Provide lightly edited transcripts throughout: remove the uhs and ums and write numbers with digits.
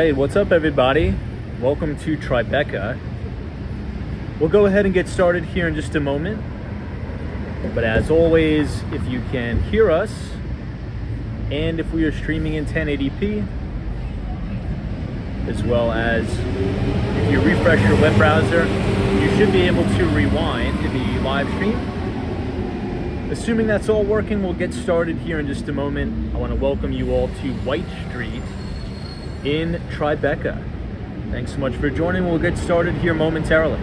right, what's up everybody? Welcome to Tribeca. We'll go ahead and get started here in just a moment. But as always, if you can hear us, and if we are streaming in 1080p, as well as if you refresh your web browser, you should be able to rewind the live stream. Assuming that's all working, we'll get started here in just a moment. I want to welcome you all to White Street in Tribeca. Thanks so much for joining. We'll get started here momentarily.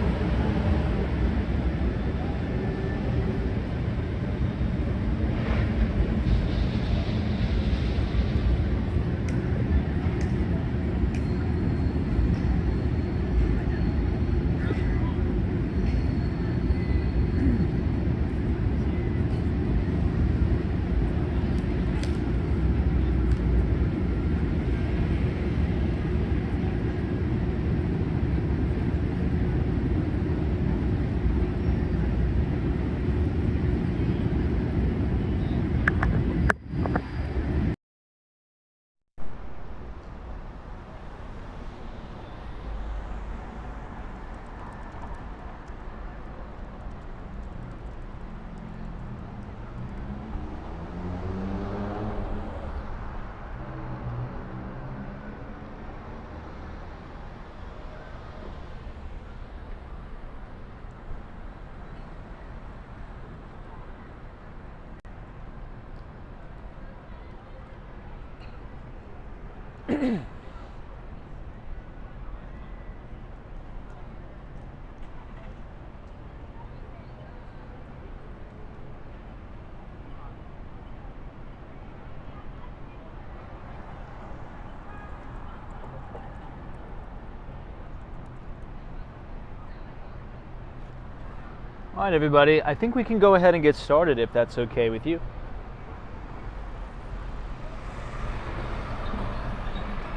All right, everybody, I think we can go ahead and get started if that's okay with you.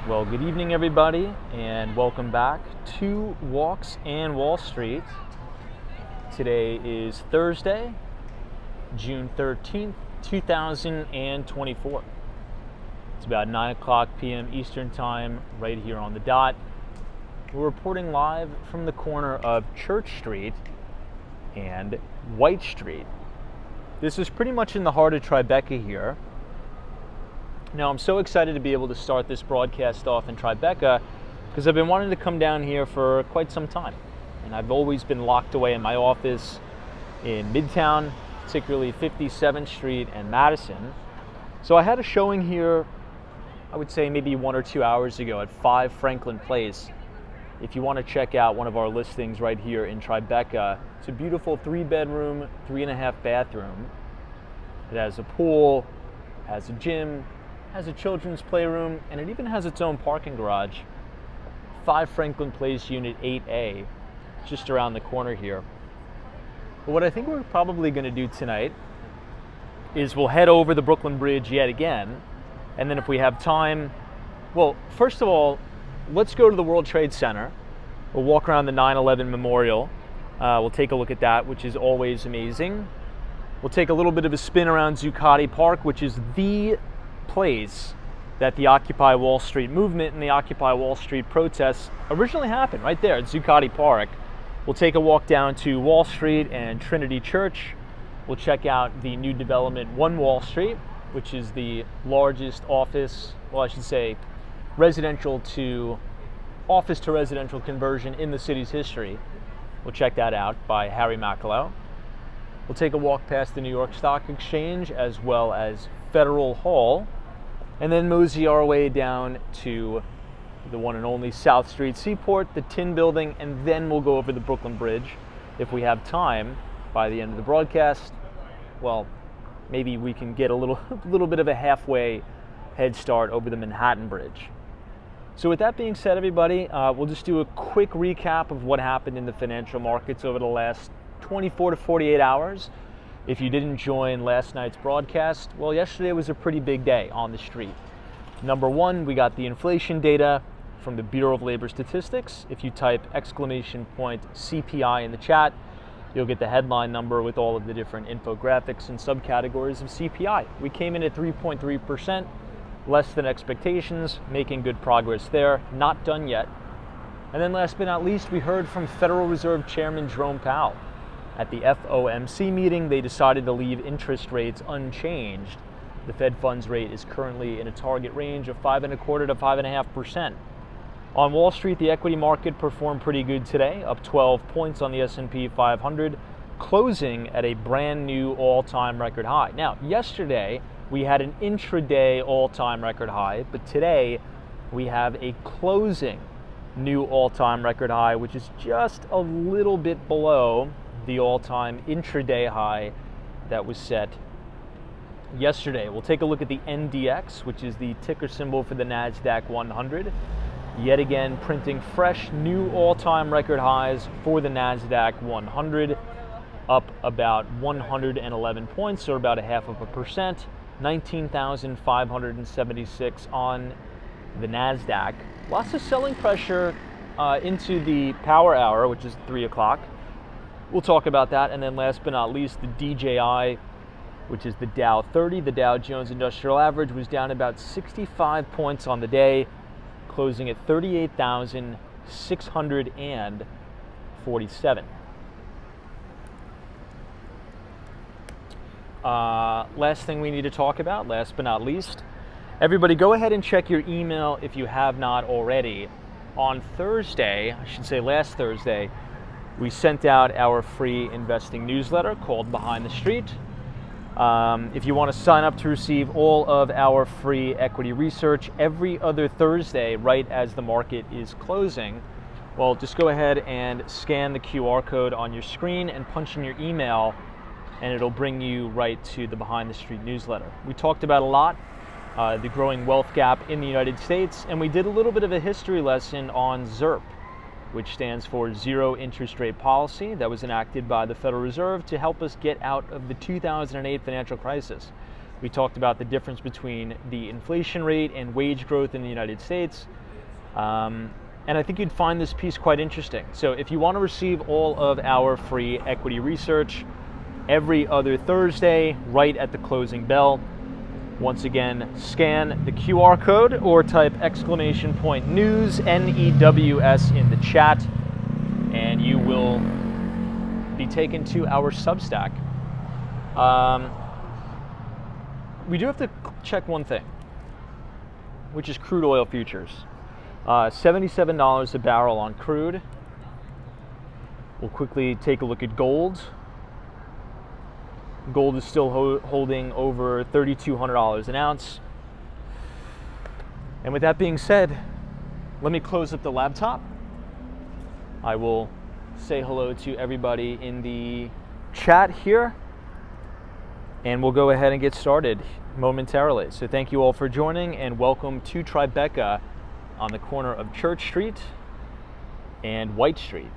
Well, good evening, everybody, and welcome back to Walks and Wall Street. Today is Thursday, June 13th, 2024. It's about 9 o'clock p.m. Eastern Time, right here on the dot. We're reporting live from the corner of Church Street and White Street. This is pretty much in the heart of Tribeca here. Now, I'm so excited to be able to start this broadcast off in Tribeca because I've been wanting to come down here for quite some time. And I've always been locked away in my office in Midtown, particularly 57th Street and Madison. So I had a showing here, I would say maybe 1 or 2 hours ago at 5 Franklin Place. If you want to check out one of our listings right here in Tribeca, it's a beautiful 3-bedroom, 3.5 bathroom. It has a pool, has a gym, has a children's playroom, and it even has its own parking garage. 5 Franklin Place, Unit 8A, just around the corner here. But what I think we're probably going to do tonight is we'll head over the Brooklyn Bridge yet again, and then if we have time, well, first of all, let's go to the World Trade Center. We'll walk around the 9/11 Memorial. We'll take a look at that, which is always amazing. We'll take a little bit of a spin around Zuccotti Park, which is the place that the Occupy Wall Street movement and the Occupy Wall Street protests originally happened, right there at Zuccotti Park. We'll take a walk down to Wall Street and Trinity Church. We'll check out the new development, One Wall Street, which is the largest office, well, I should say, residential to office to residential conversion in the city's history. We'll check that out by Harry Macalo. We'll take a walk past the New York Stock Exchange as well as Federal Hall, and then mosey our way down to the one and only South Street Seaport, the Tin Building, and then we'll go over the Brooklyn Bridge. If we have time by the end of the broadcast, well, maybe we can get a little bit of a halfway head start over the Manhattan Bridge. So with that being said, everybody, we'll just do a quick recap of what happened in the financial markets over the last 24 to 48 hours. If you didn't join last night's broadcast, well, yesterday was a pretty big day on the street. Number one, we got the inflation data from the Bureau of Labor Statistics. If you type !CPI in the chat, you'll get the headline number with all of the different infographics and subcategories of CPI. We came in at 3.3%. less than expectations, making good progress there. Not done yet. And then last but not least, we heard from Federal Reserve Chairman Jerome Powell. At the FOMC meeting, they decided to leave interest rates unchanged. The Fed funds rate is currently in a target range of 5.25% to 5.5%. On Wall Street, the equity market performed pretty good today, up 12 points on the S&P 500, closing at a brand new all-time record high. Now, yesterday, we had an intraday all-time record high, but today we have a closing new all-time record high, which is just a little bit below the all-time intraday high that was set yesterday. We'll take a look at the NDX, which is the ticker symbol for the NASDAQ 100. Yet again, printing fresh new all-time record highs for the NASDAQ 100, up about 111 points, or about 0.5%, 19,576 on the NASDAQ. Lots of selling pressure into the power hour, which is 3 o'clock. We'll talk about that. And then last but not least, the DJI, which is the Dow 30, the Dow Jones Industrial Average, was down about 65 points on the day, closing at 38,647. Last thing we need to talk about, last but not least, everybody go ahead and check your email if you have not already. On Thursday, I should say last Thursday, we sent out our free investing newsletter called Behind the Street. If you want to sign up to receive all of our free equity research every other Thursday, right as the market is closing, well, just go ahead and scan the QR code on your screen and punch in your email, and it'll bring you right to the Behind the Street newsletter. We talked about a lot, the growing wealth gap in the United States, and we did a little bit of a history lesson on ZIRP, which stands for Zero Interest Rate Policy, that was enacted by the Federal Reserve to help us get out of the 2008 financial crisis. We talked about the difference between the inflation rate and wage growth in the United States, and I think you'd find this piece quite interesting. So if you want to receive all of our free equity research every other Thursday, right at the closing bell, once again, scan the QR code or type !news, NEWS, in the chat, and you will be taken to our Substack. We do have to check one thing, which is crude oil futures. $77 a barrel on crude. We'll quickly take a look at gold. Gold is still holding over $3,200 an ounce. And with that being said, let me close up the laptop. I will say hello to everybody in the chat here, and we'll go ahead and get started momentarily. So thank you all for joining, and welcome to Tribeca on the corner of Church Street and White Street.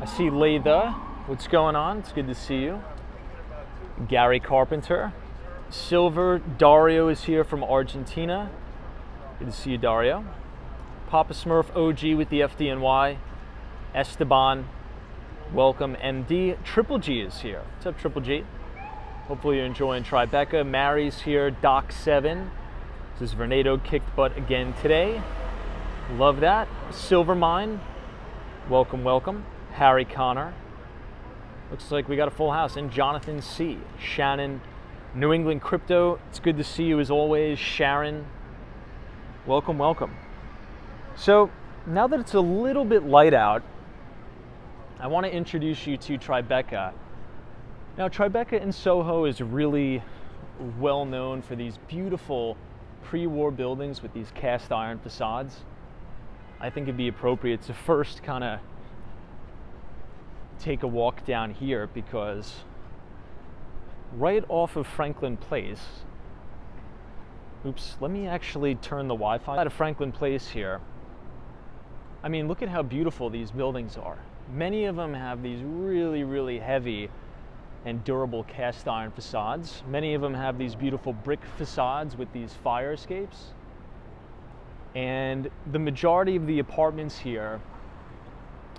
I see Laytha. What's going on? It's good to see you. Gary Carpenter. Silver. Dario is here from Argentina. Good to see you, Dario. Papa Smurf OG with the FDNY. Esteban. Welcome, MD. Triple G is here. What's up, Triple G? Hopefully you're enjoying Tribeca. Mary's here. Doc7. This is Vernado kicked butt again today. Love that. Silvermine. Welcome, welcome. Harry Connor. Looks like we got a full house. And Jonathan C. Shannon. New England Crypto. It's good to see you as always. Sharon. Welcome, welcome. So now that it's a little bit light out, I want to introduce you to Tribeca. Now, Tribeca in Soho is really well known for these beautiful pre-war buildings with these cast iron facades. I think it'd be appropriate to first kind of take a walk down here, because right off of Franklin Place, let me actually turn the Wi-Fi out of Franklin Place here. I mean, look at how beautiful these buildings are. Many of them have these really, really heavy and durable cast iron facades. Many of them have these beautiful brick facades with these fire escapes. And the majority of the apartments here,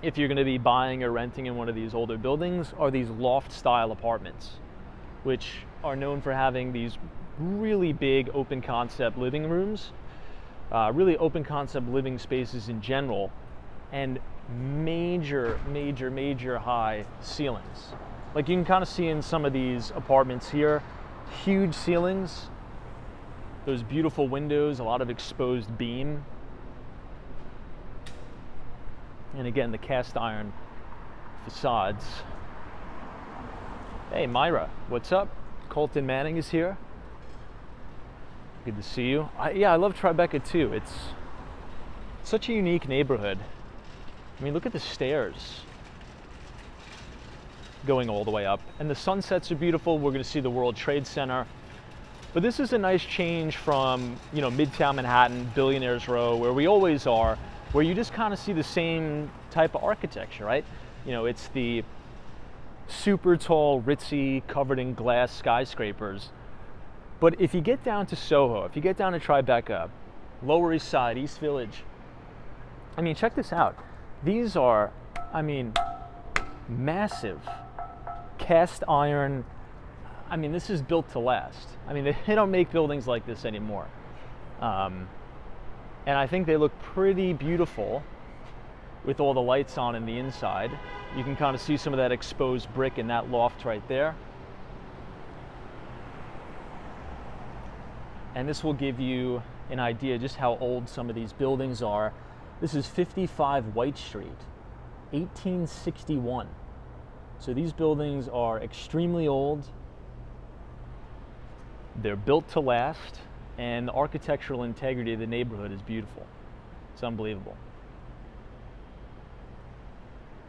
if you're going to be buying or renting in one of these older buildings, are these loft style apartments. which are known for having these really big open concept living rooms, really open concept living spaces in general, and major high ceilings. Like you can kind of see in some of these apartments here, huge ceilings, those beautiful windows, a lot of exposed beam. And again, the cast iron facades. Hey Myra, what's up? Colton Manning is here. Good to see you. I love Tribeca too. It's such a unique neighborhood. I mean, look at the stairs going all the way up. And the sunsets are beautiful. We're gonna see the World Trade Center. But this is a nice change from, Midtown Manhattan, Billionaires Row, where we always are, where you just kind of see the same type of architecture, right? It's the super tall, ritzy, covered in glass skyscrapers. But if you get down to Soho, if you get down to Tribeca, Lower East Side, East Village, check this out. These are, massive cast iron. This is built to last. They don't make buildings like this anymore. And I think they look pretty beautiful with all the lights on in the inside. You can kind of see some of that exposed brick in that loft right there. And this will give you an idea just how old some of these buildings are. This is 55 White Street, 1861. So these buildings are extremely old. They're built to last, and the architectural integrity of the neighborhood is beautiful. It's unbelievable.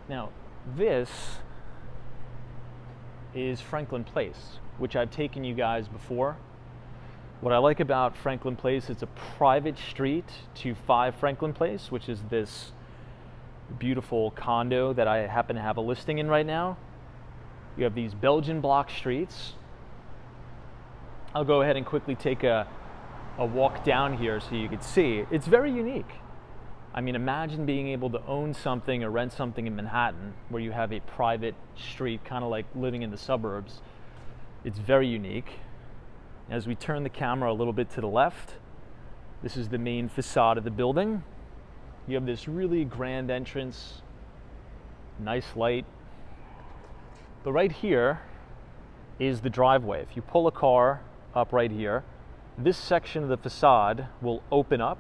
Now, this is Franklin Place, which I've taken you guys before. What I like about Franklin Place, it's a private street to 5 Franklin Place, which is this beautiful condo that I happen to have a listing in right now. You have these Belgian block streets. I'll go ahead and quickly take a walk down here so you can see. It's very unique. Imagine being able to own something or rent something in Manhattan where you have a private street, kind of like living in the suburbs. It's very unique. As we turn the camera a little bit to the left, this is the main facade of the building. You have this really grand entrance, nice light. But right here is the driveway. If you pull a car up right here, this section of the facade will open up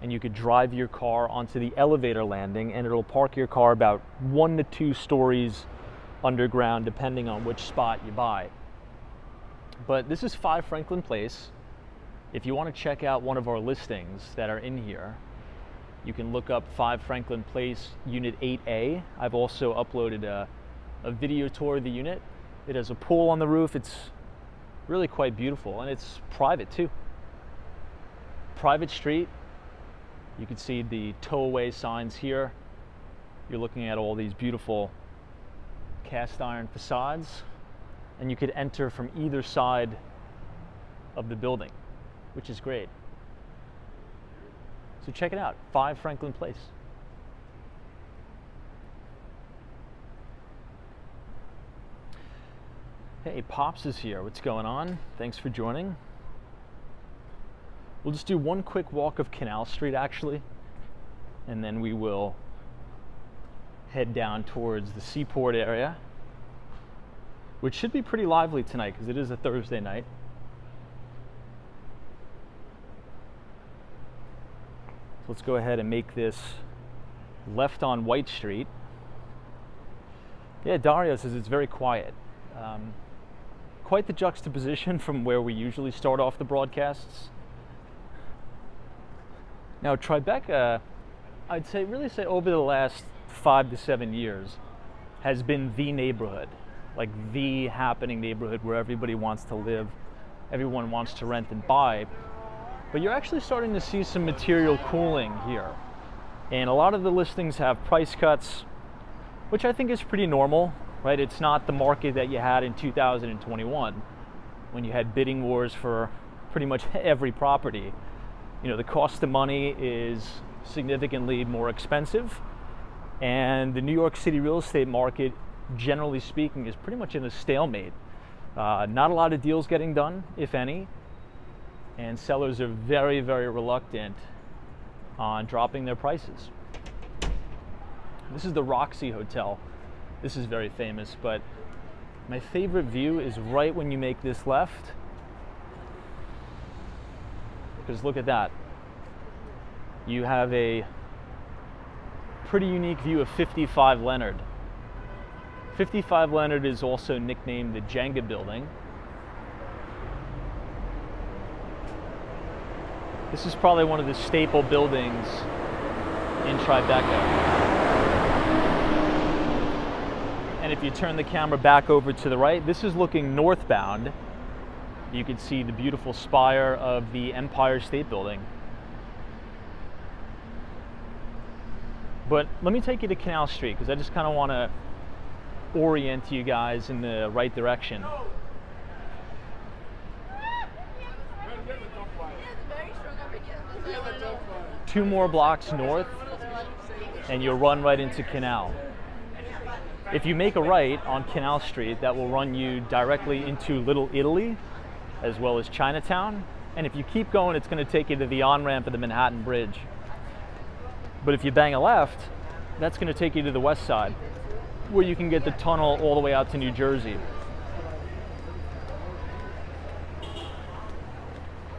and you could drive your car onto the elevator landing, and it'll park your car about 1 to 2 stories underground depending on which spot you buy. But this is 5 Franklin Place. If you want to check out one of our listings that are in here, you can look up 5 Franklin Place, Unit 8A. I've also uploaded a video tour of the unit. It has a pool on the roof. It's really quite beautiful, and it's private too. Private street. You can see the tow-away signs here. You're looking at all these beautiful cast iron facades, and you could enter from either side of the building, which is great. So check it out, 5 Franklin Place. Hey, Pops is here. What's going on? Thanks for joining. We'll just do one quick walk of Canal Street, actually, and then we will head down towards the Seaport area, which should be pretty lively tonight because it is a Thursday night. So let's go ahead and make this left on White Street. Yeah, Dario says it's very quiet. Quite the juxtaposition from where we usually start off the broadcasts. Now, Tribeca, I'd really say over the last 5 to 7 years, has been the neighborhood, like the happening neighborhood where everybody wants to live, everyone wants to rent and buy. But you're actually starting to see some material cooling here. And a lot of the listings have price cuts, which I think is pretty normal, right? It's not the market that you had in 2021 when you had bidding wars for pretty much every property. The cost of money is significantly more expensive, and the New York City real estate market, generally speaking, is pretty much in a stalemate. Not a lot of deals getting done, if any, and sellers are very, very reluctant on dropping their prices. This is the Roxy Hotel. This is very famous, but my favorite view is right when you make this left, because look at that. You have a pretty unique view of 55 Leonard. 55 Leonard is also nicknamed the Jenga building. This is probably one of the staple buildings in Tribeca. And if you turn the camera back over to the right, this is looking northbound. You can see the beautiful spire of the Empire State Building. But let me take you to Canal Street, because I just kind of want to orient you guys in the right direction. Two more blocks north, and you'll run right into Canal. If you make a right on Canal Street, that will run you directly into Little Italy, as well as Chinatown. And if you keep going, it's going to take you to the on-ramp of the Manhattan Bridge. But if you bang a left, that's going to take you to the west side, where you can get the tunnel all the way out to New Jersey.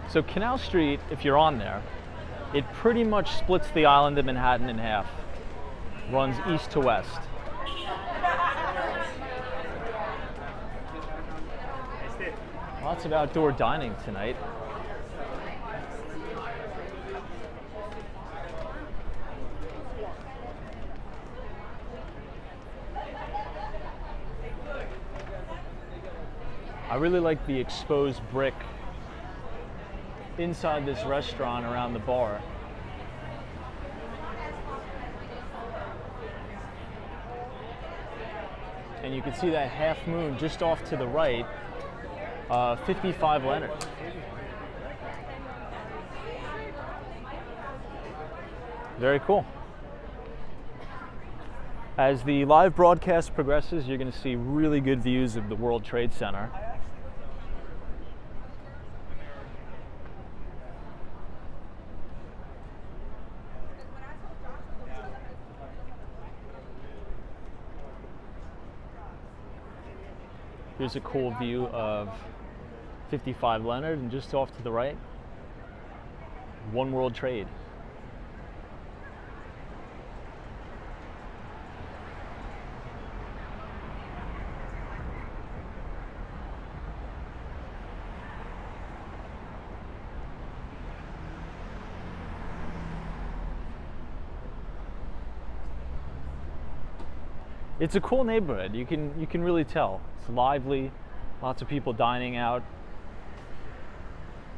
So Canal Street, if you're on there, it pretty much splits the island of Manhattan in half, runs east to west. Lots of outdoor dining tonight. I really like the exposed brick inside this restaurant around the bar. And you can see that half moon just off to the right, 55 Leonard. Very cool. As the live broadcast progresses, you're going to see really good views of the World Trade Center. Here's a cool view of 55 Leonard, and just off to the right, One World Trade. It's a cool neighborhood. You can really tell. It's lively, lots of people dining out.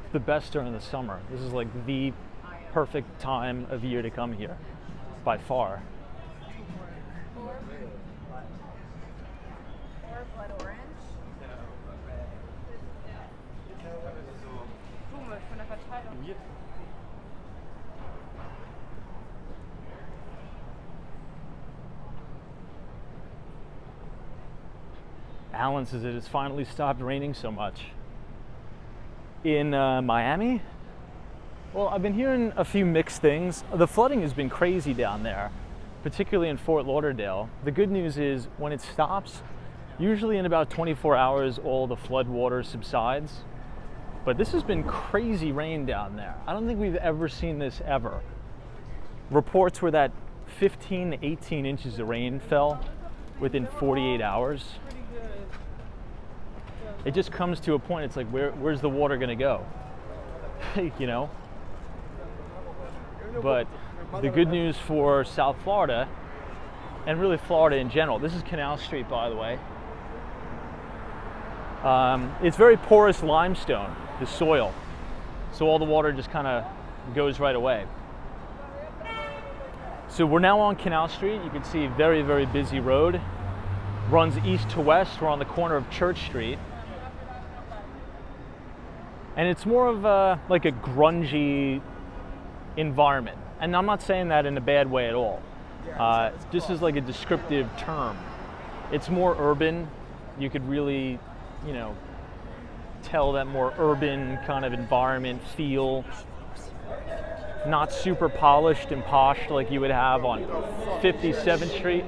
It's the best during the summer. This is like the perfect time of year to come here, by far. Or blood orange. Komisch von der Verteilung. Alan says it has finally stopped raining so much. In Miami? Well, I've been hearing a few mixed things. The flooding has been crazy down there, particularly in Fort Lauderdale. The good news is when it stops, usually in about 24 hours, all the flood water subsides. But this has been crazy rain down there. I don't think we've ever seen this ever. Reports were that 15 to 18 inches of rain fell within 48 hours. It just comes to a point, it's like, where's the water gonna go? You know? But the good news for South Florida, and really Florida in general, this is Canal Street, by the way. It's very porous limestone, the soil. So all the water just kind of goes right away. So we're now on Canal Street. You can see very, very busy road. Runs east to west. We're on the corner of Church Street. And it's more of like a grungy environment. And I'm not saying that in a bad way at all. Just as like a descriptive term. It's more urban. You could really you know, tell that more urban kind of environment feel. Not super polished and posh like you would have on 57th Street.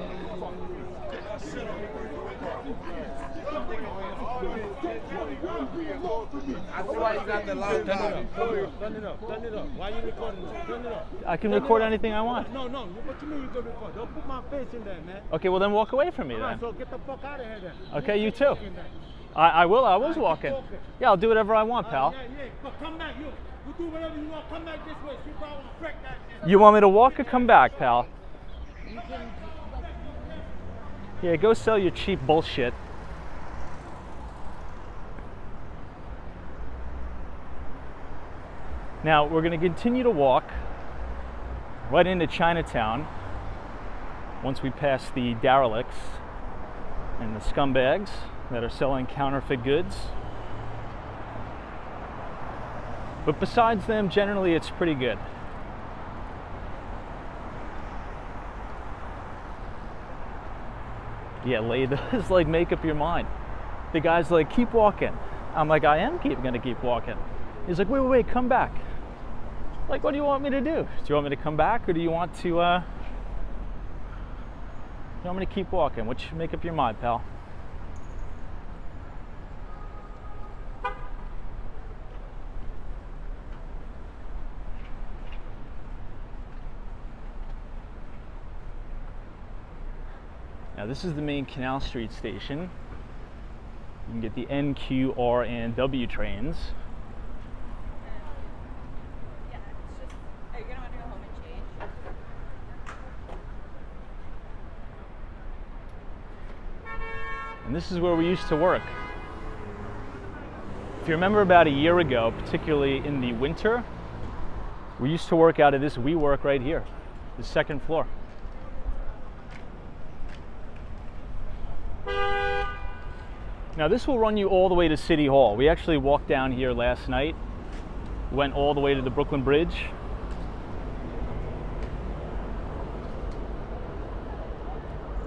I see why you got the loud dog. Turn it up. Why you recording this? Turn it up. I can record anything I want. No. What you mean you can record? Don't put my face in there, man. Okay, well then walk away from me All right, then. so get the fuck out of here then. Okay, you too. I will. I was walking. Yeah, I'll do whatever I want, pal. Yeah. But come back. You do whatever you want. Come back this way. See if I want to break that shit. You want me to walk or come back, pal? Yeah, go sell your cheap bullshit. Now, we're going to continue to walk right into Chinatown once we pass the derelicts and the scumbags that are selling counterfeit goods. But besides them, generally it's pretty good. Yeah, Lay does like make up your mind. The guy's like, keep walking. I'm like, I am gonna keep walking. He's like, wait, come back. Like, what do you want me to do? Do you want me to come back, or do you want to, you want me to keep walking? What you make up your mind, pal? Now this is the main Canal Street station. You can get the N, Q, R, and W trains. Yeah, it's just. Are you gonna want to go home and change? And this is where we used to work. If you remember about a year ago, particularly in the winter, we used to work out of this WeWork right here, the second floor. Now this will run you all the way to City Hall. We actually walked down here last night, went all the way to the Brooklyn Bridge.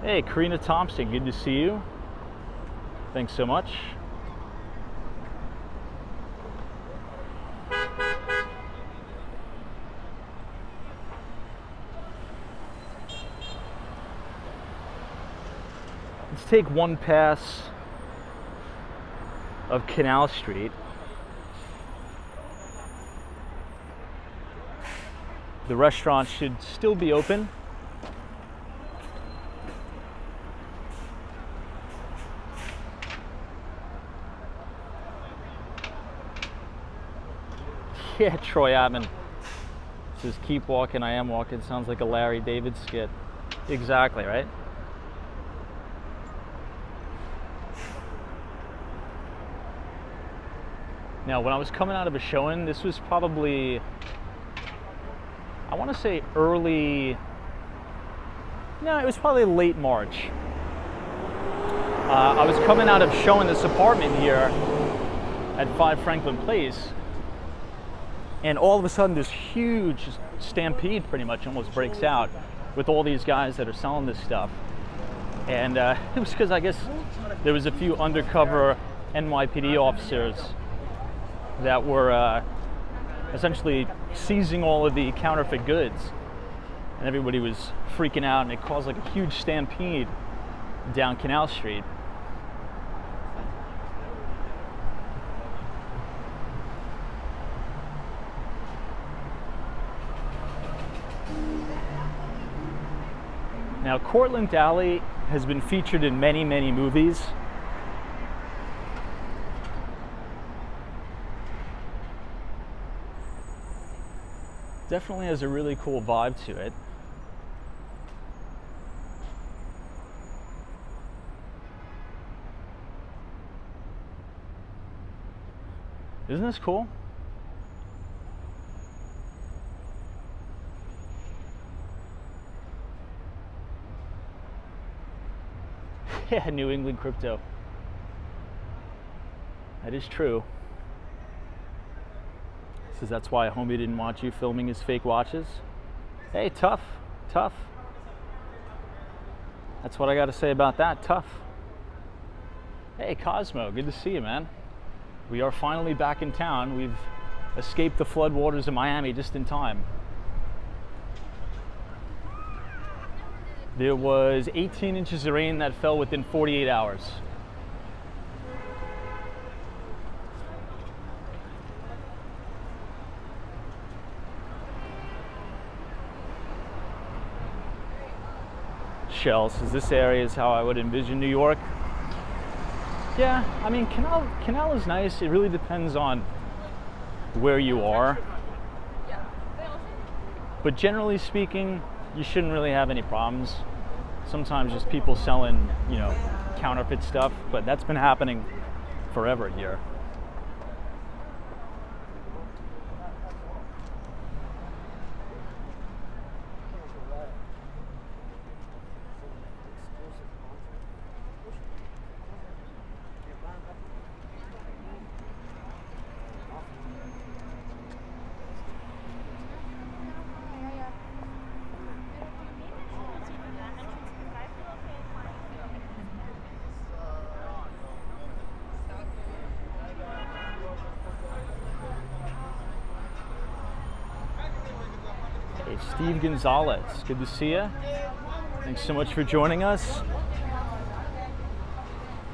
Hey, Karina Thompson, good to see you. Thanks so much. Let's take one pass of Canal Street. The restaurant should still be open. Yeah, Troy Atman says, keep walking, I am walking. Sounds like a Larry David skit. Exactly, right? Now, when I was coming out of a showing, this was probably, I want to say early, no, it was probably late March. I was coming out of showing this apartment here at 5 Franklin Place, and all of a sudden this huge stampede pretty much almost breaks out with all these guys that are selling this stuff. And it was because I guess there was a few undercover NYPD officers that were essentially seizing all of the counterfeit goods, and everybody was freaking out, and it caused like a huge stampede down Canal Street. Now, Cortlandt Alley has been featured in many, many movies. Definitely has a really cool vibe to it. Isn't this cool? Yeah, New England crypto. That is true. Says that's why homie didn't want you filming his fake watches. Hey, tough. That's what I got to say about that. Tough. Hey Cosmo, good to see you, man. We are finally back in town. We've escaped the floodwaters of Miami just in time. There was 18 inches of rain that fell within 48 hours. Shell says this area is how I would envision New York. Yeah, I mean, Canal is nice. It really depends on where you are. But generally speaking, you shouldn't really have any problems. Sometimes just people selling, counterfeit stuff, but that's been happening forever here. Hey, Steve Gonzalez, good to see you. Thanks so much for joining us.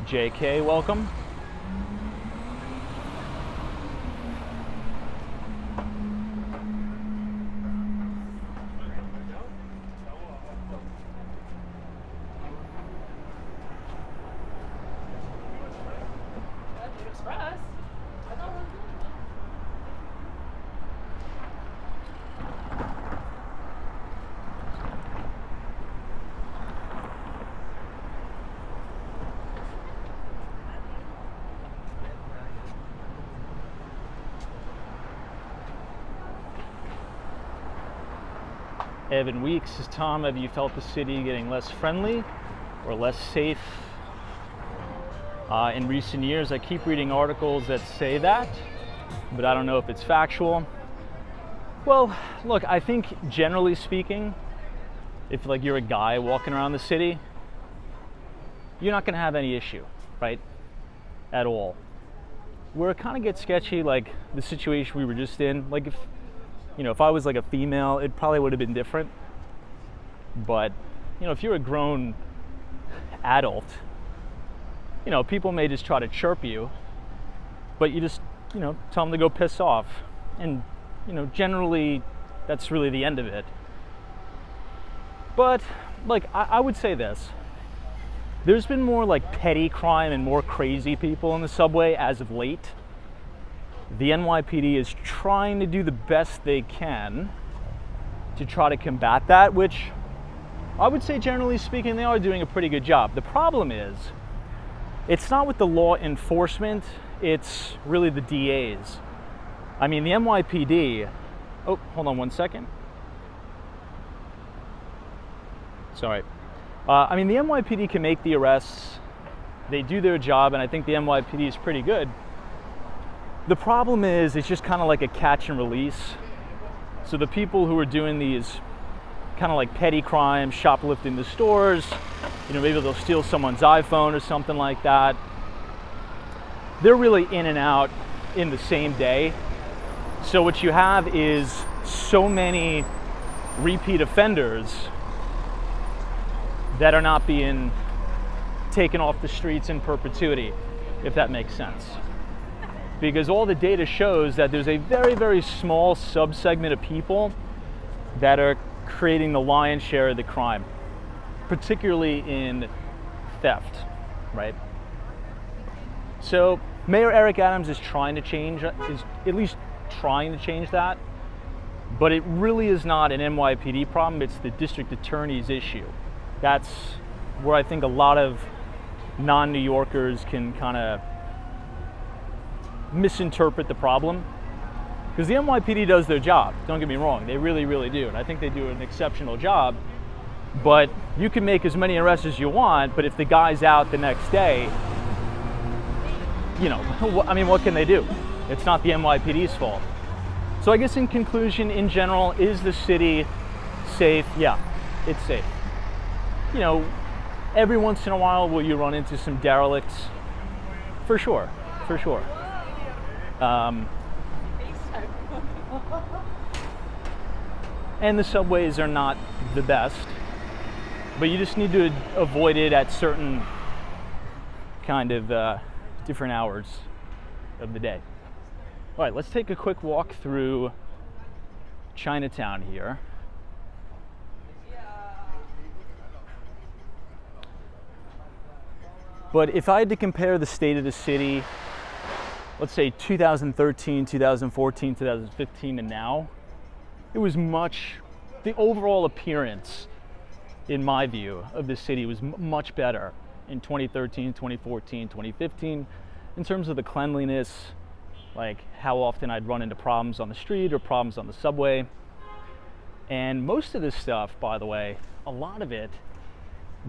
JK, welcome. Evan Weeks says, Tom, have you felt the city getting less friendly or less safe in recent years? I keep reading articles that say that, but I don't know if it's factual. Well, look, I think generally speaking, if you're a guy walking around the city, you're not gonna have any issue, right? At all. Where it kind of gets sketchy, like the situation we were just in, if I was a female, it probably would have been different. But, if you're a grown adult, people may just try to chirp you, but you just, tell them to go piss off. And, generally, that's really the end of it. But, I would say this. There's been more petty crime and more crazy people in the subway as of late. The NYPD is trying to do the best they can to try to combat that, which I would say generally speaking, they are doing a pretty good job. The problem is, it's not with the law enforcement, it's really the DAs. I mean, the NYPD, oh, hold on one second. Sorry. The NYPD can make the arrests, they do their job, and I think the NYPD is pretty good. The problem is, it's just kind of like a catch and release. So the people who are doing these kind of petty crimes, shoplifting the stores, maybe they'll steal someone's iPhone or something like that. They're really in and out in the same day. So what you have is so many repeat offenders that are not being taken off the streets in perpetuity, if that makes sense. Because all the data shows that there's a very, very small subsegment of people that are creating the lion's share of the crime, particularly in theft, right? So Mayor Eric Adams is at least trying to change that, but it really is not an NYPD problem, it's the district attorney's issue. That's where I think a lot of non-New Yorkers can kind of misinterpret the problem, because the NYPD does their job, don't get me wrong, they really, really do, and I think they do an exceptional job. But you can make as many arrests as you want, but if the guy's out the next day, what can they do? It's not the NYPD's fault. So I guess in conclusion, in general, is the city safe? Yeah, it's safe. Every once in a while will you run into some derelicts For sure, for sure. And the subways are not the best, but you just need to avoid it at certain kind of different hours of the day. All right, let's take a quick walk through Chinatown here. But if I had to compare the state of the city, let's say 2013, 2014, 2015, and now, it was the overall appearance, in my view, of the city was much better in 2013, 2014, 2015, in terms of the cleanliness, like how often I'd run into problems on the street or problems on the subway. And most of this stuff, by the way, a lot of it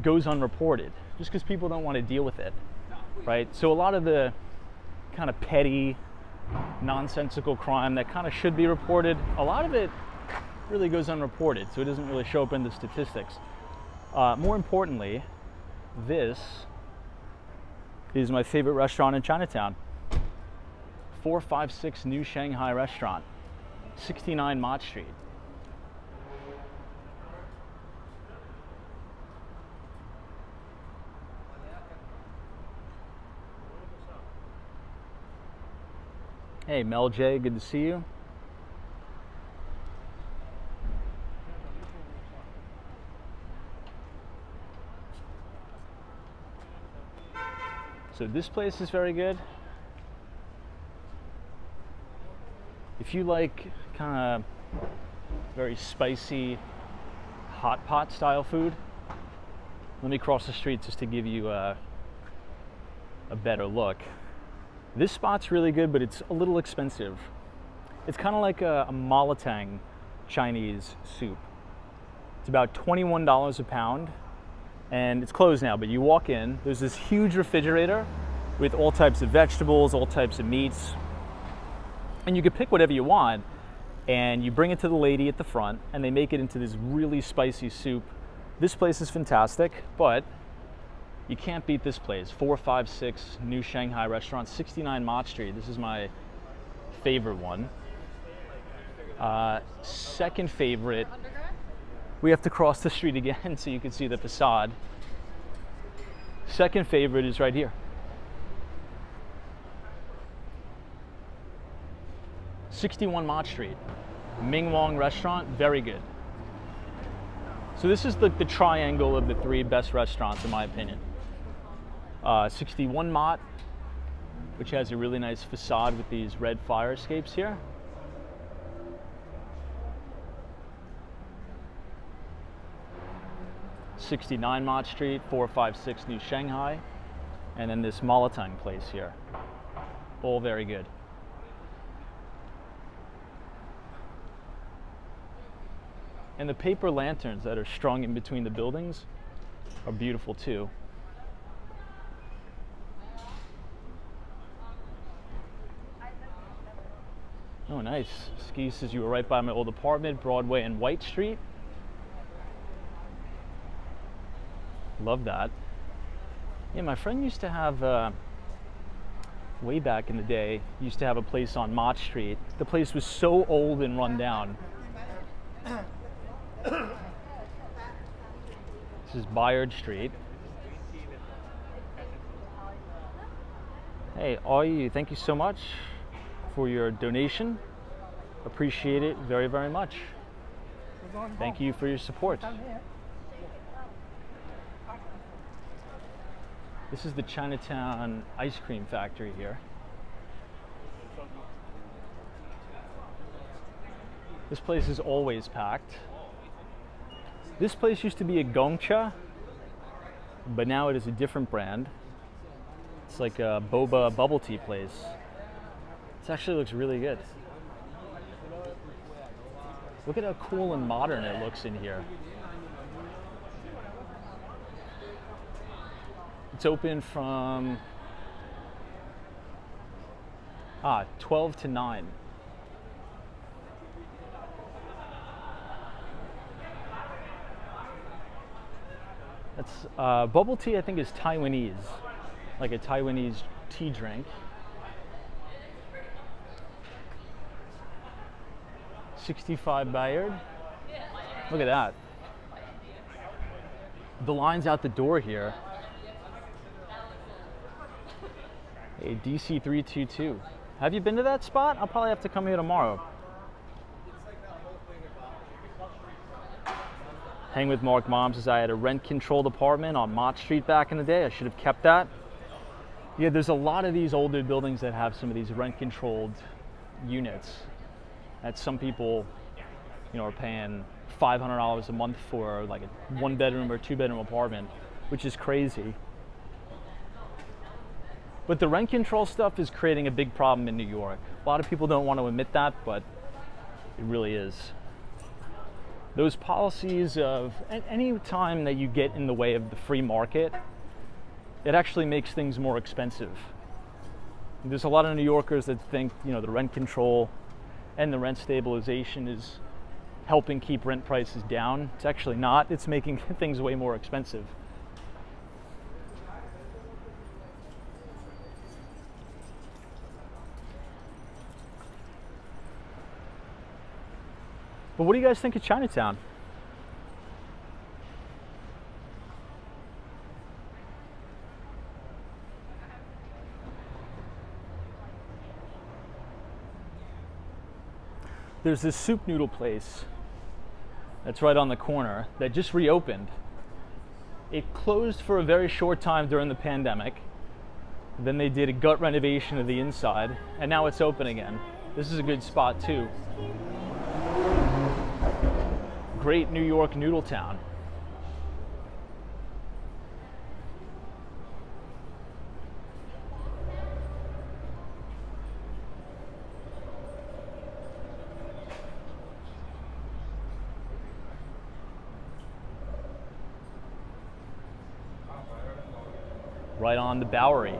goes unreported, just because people don't want to deal with it, right? So a lot of the kind of petty, nonsensical crime that kind of should be reported, a lot of it really goes unreported, so it doesn't really show up in the statistics. More importantly, this is my favorite restaurant in Chinatown. 456 New Shanghai Restaurant, 69 Mott Street. Hey, Mel J, good to see you. So this place is very good. If you like kind of very spicy hot pot style food, let me cross the street just to give you a better look. This spot's really good, but it's a little expensive. It's kind of like a malatang Chinese soup. It's about $21 a pound, and it's closed now, but you walk in, there's this huge refrigerator with all types of vegetables, all types of meats, and you can pick whatever you want, and you bring it to the lady at the front, and they make it into this really spicy soup. This place is fantastic, but you can't beat this place. 456 New Shanghai Restaurant, 69 Mott Street. This is my favorite one. Second favorite, we have to cross the street again so you can see the facade. Second favorite is right here. 61 Mott Street, Ming Wong Restaurant, very good. So this is the triangle of the three best restaurants in my opinion. 61 Mott, which has a really nice facade with these red fire escapes here. '69 Mott Street, 456 New Shanghai, and then this Malatang place here. All very good. And the paper lanterns that are strung in between the buildings are beautiful too. Oh, nice. Ski says you were right by my old apartment, Broadway and White Street. Love that. Yeah, my friend used to have, way back in the day, used to have a place on Mott Street. The place was so old and run down. This is Bayard Street. Hey, all you, thank you so much for your donation. Appreciate it very, very much. Thank you for your support. This is the Chinatown Ice Cream Factory here. This place is always packed. This place used to be a Gongcha, but now it is a different brand. It's like a boba bubble tea place. This actually looks really good. Look at how cool and modern it looks in here. It's open from 12 to 9. That's bubble tea, I think, is Taiwanese, like a Taiwanese tea drink. 65 Bayard. Look at that. The line's out the door here. A DC 322. Have you been to that spot? I'll probably have to come here tomorrow. Hang with Mark Mom says I had a rent-controlled apartment on Mott Street back in the day. I should have kept that. Yeah, there's a lot of these older buildings that have some of these rent-controlled units that some people, are paying $500 a month for, like a 1-bedroom or 2-bedroom apartment, which is crazy. But the rent control stuff is creating a big problem in New York. A lot of people don't want to admit that, but it really is. Those policies of any time that you get in the way of the free market, it actually makes things more expensive. There's a lot of New Yorkers that think, the rent control and the rent stabilization is helping keep rent prices down. It's actually not. It's making things way more expensive. But what do you guys think of Chinatown? There's this soup noodle place that's right on the corner that just reopened. It closed for a very short time during the pandemic. Then they did a gut renovation of the inside, and now it's open again. This is a good spot too. Great New York noodle town. Right on the Bowery.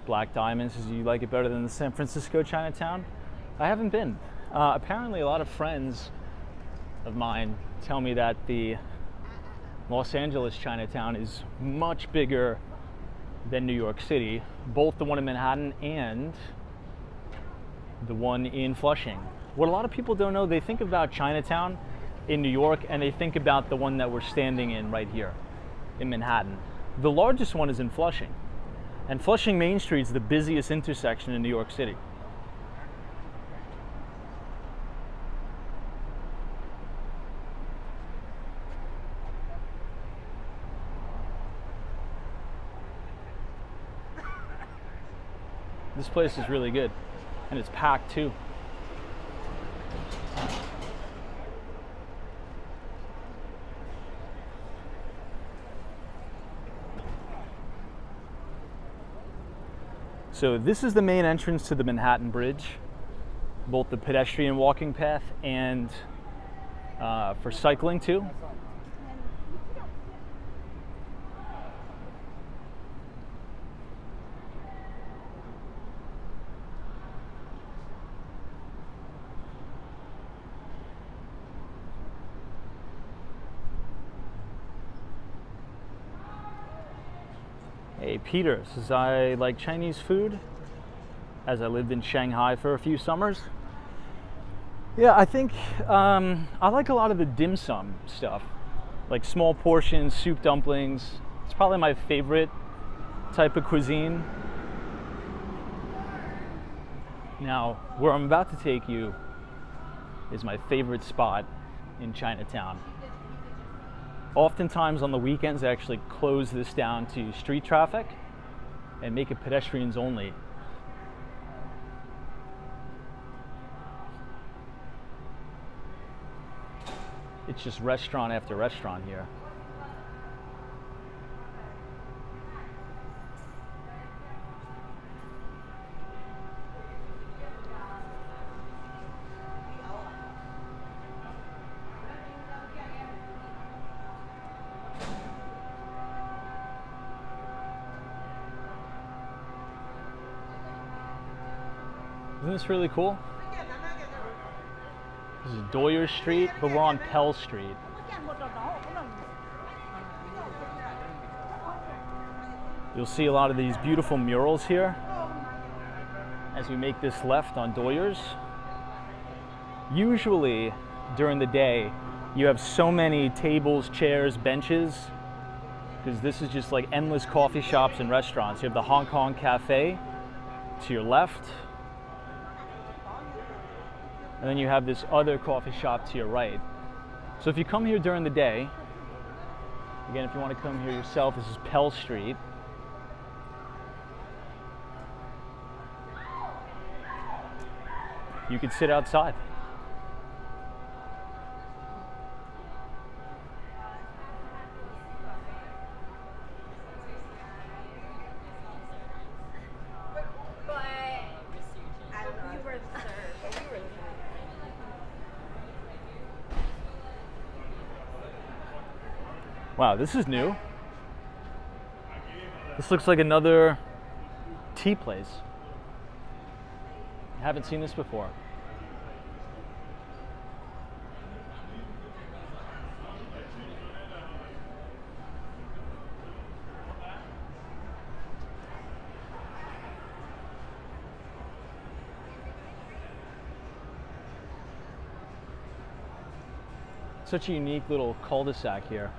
Black Diamond says you like it better than the San Francisco Chinatown. I haven't been. Apparently a lot of friends of mine tell me that the Los Angeles Chinatown is much bigger than New York City, both the one in Manhattan and the one in Flushing. What a lot of people don't know, they think about Chinatown in New York and they think about the one that we're standing in right here in Manhattan. The largest one is in Flushing, and Flushing Main Street is the busiest intersection in New York City. This place is really good, and it's packed too. So this is the main entrance to the Manhattan Bridge, both the pedestrian walking path and for cycling too. Hey, Peter says, I like Chinese food as I lived in Shanghai for a few summers. Yeah, I think I like a lot of the dim sum stuff, like small portions, soup dumplings. It's probably my favorite type of cuisine. Now, where I'm about to take you is my favorite spot in Chinatown. Oftentimes on the weekends, I actually close this down to street traffic and make it pedestrians only. It's just restaurant after restaurant here. Isn't this really cool? This is Doyer Street, but we're on Pell Street. You'll see a lot of these beautiful murals here as we make this left on Doyers. Usually during the day, you have so many tables, chairs, benches, because this is just like endless coffee shops and restaurants. You have the Hong Kong Cafe to your left, and then you have this other coffee shop to your right. So if you come here during the day, again, if you want to come here yourself, this is Pell Street. You could sit outside. Wow, this is new. This looks like another tea place. I haven't seen this before. Such a unique little cul-de-sac here.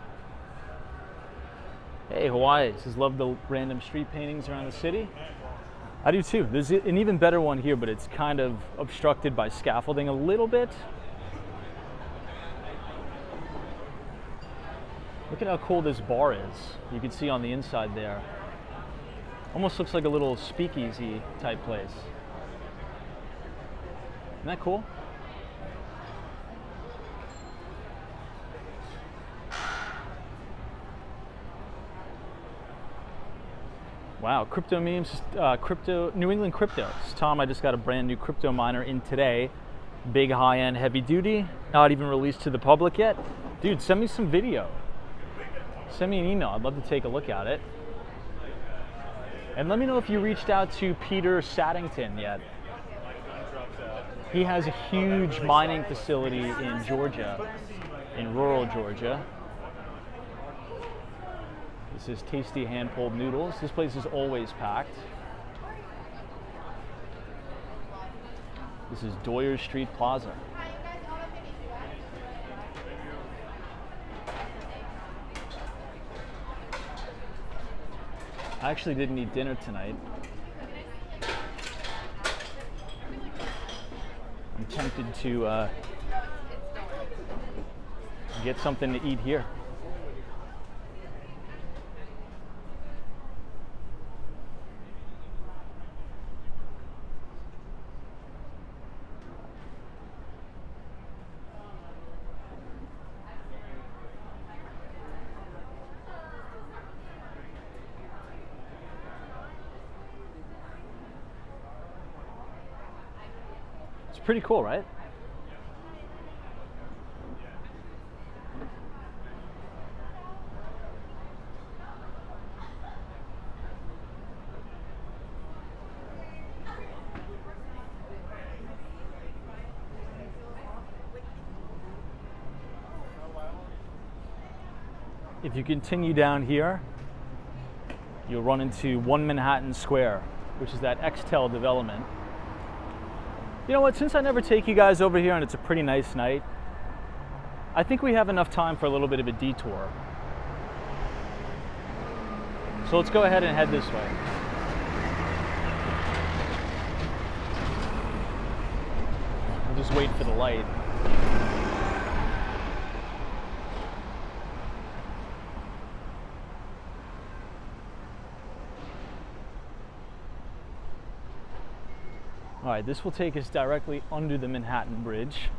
Hey, Hawaii, just love the random street paintings around the city. I do too. There's an even better one here, but it's kind of obstructed by scaffolding a little bit. Look at how cool this bar is. You can see on the inside there. Almost looks like a little speakeasy type place. Isn't that cool? Wow, crypto memes, New England crypto. Tom, I just got a brand new crypto miner in today. Big high-end heavy duty, not even released to the public yet. Dude, send me some video. Send me an email, I'd love to take a look at it. And let me know if you reached out to Peter Saddington yet. He has a huge mining facility in Georgia, in rural Georgia. This is tasty hand-pulled noodles. This place is always packed. This is Doyers Street Plaza. I actually didn't eat dinner tonight. I'm tempted to get something to eat here. Pretty cool, right? If you continue down here, you'll run into One Manhattan Square, which is that Extel development. You know what, since I never take you guys over here and it's a pretty nice night, I think we have enough time for a little bit of a detour. So let's go ahead and head this way. I'll just wait for the light. All right, this will take us directly under the Manhattan Bridge.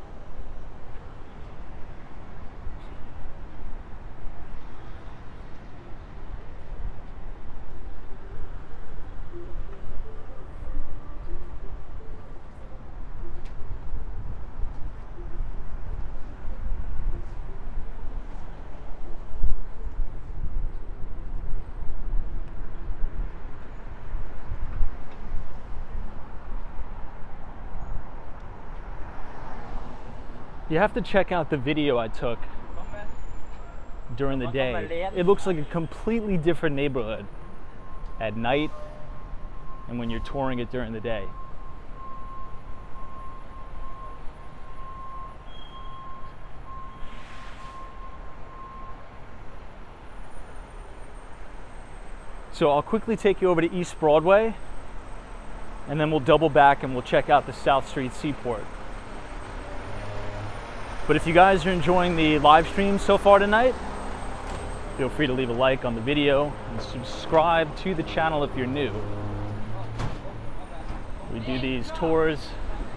You have to check out the video I took during the day. It looks like a completely different neighborhood. at night and when you're touring it during the day. So I'll quickly take you over to East Broadway, and then we'll double back and we'll check out the South Street Seaport. But if you guys are enjoying the live stream so far tonight, feel free to leave a like on the video and subscribe to the channel if you're new. We do these tours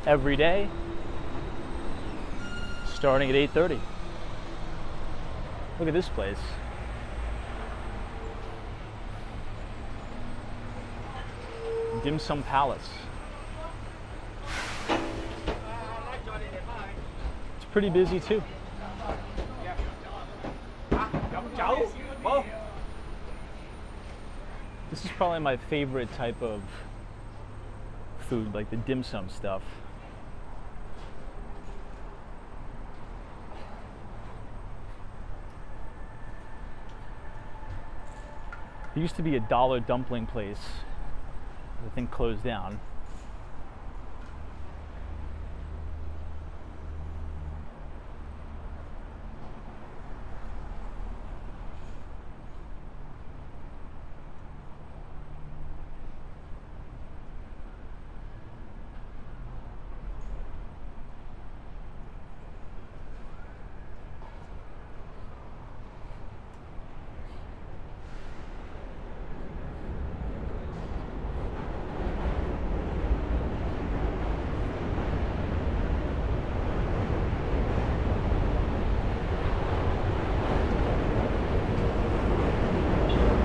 every day, starting at 8:30. Look at this place. Dim Sum Palace. It's pretty busy too. This is probably my favorite type of food, like the dim sum stuff. There used to be a dollar dumpling place. I think closed down.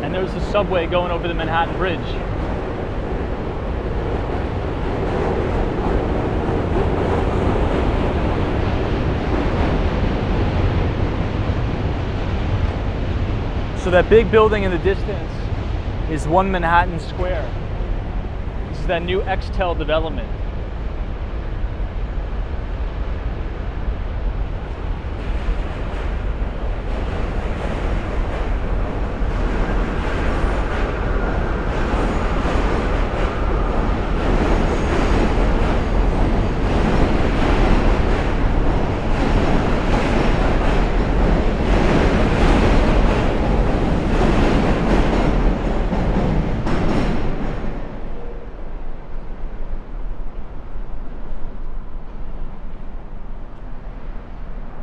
And there's the subway going over the Manhattan Bridge. So that big building in the distance is One Manhattan Square. This is that new Extel development.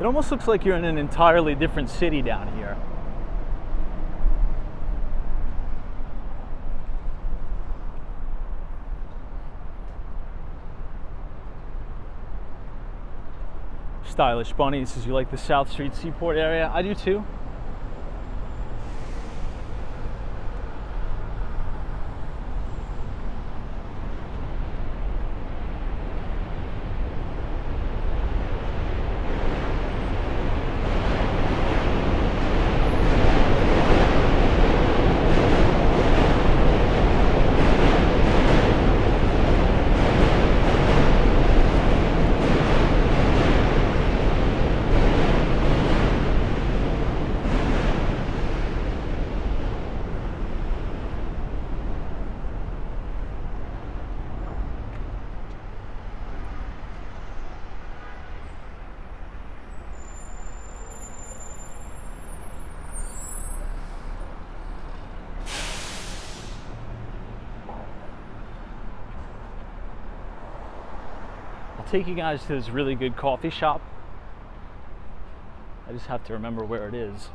It almost looks like you're in an entirely different city down here. Stylish Bunny says you like the South Street Seaport area. I do too. Take you guys to this really good coffee shop. I just have to remember where it is.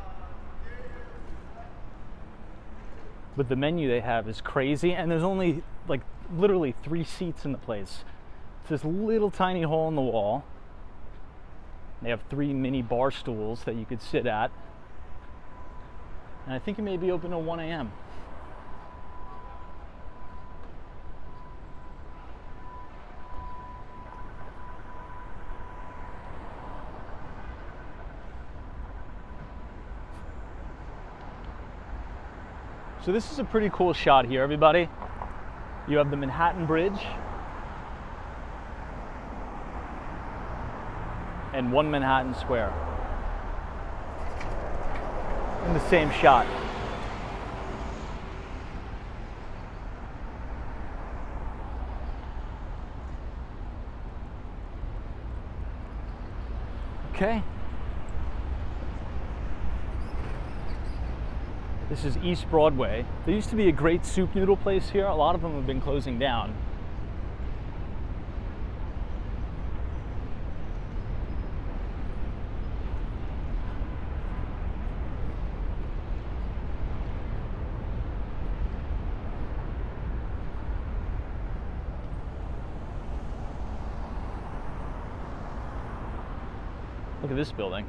But the menu they have is crazy, and there's only like literally 3 seats in the place. It's this little tiny hole in the wall. They have 3 mini bar stools that you could sit at. And I think it may be open till 1 a.m. So this is a pretty cool shot here, everybody. You have the Manhattan Bridge and One Manhattan Square in the same shot. Okay. This is East Broadway. There used to be a great soup noodle place here. A lot of them have been closing down. Look at this building.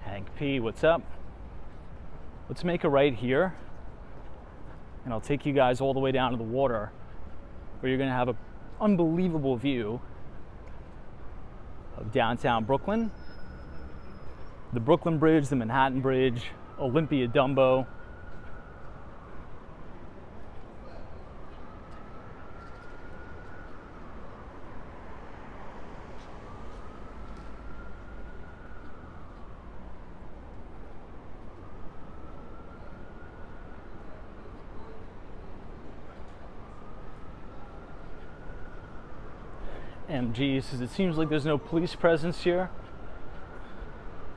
Hank P, what's up? Let's make a right here, and I'll take you guys all the way down to the water, where you're gonna have an unbelievable view of downtown Brooklyn, the Brooklyn Bridge, the Manhattan Bridge, Olympia Dumbo. MG says it seems like there's no police presence here,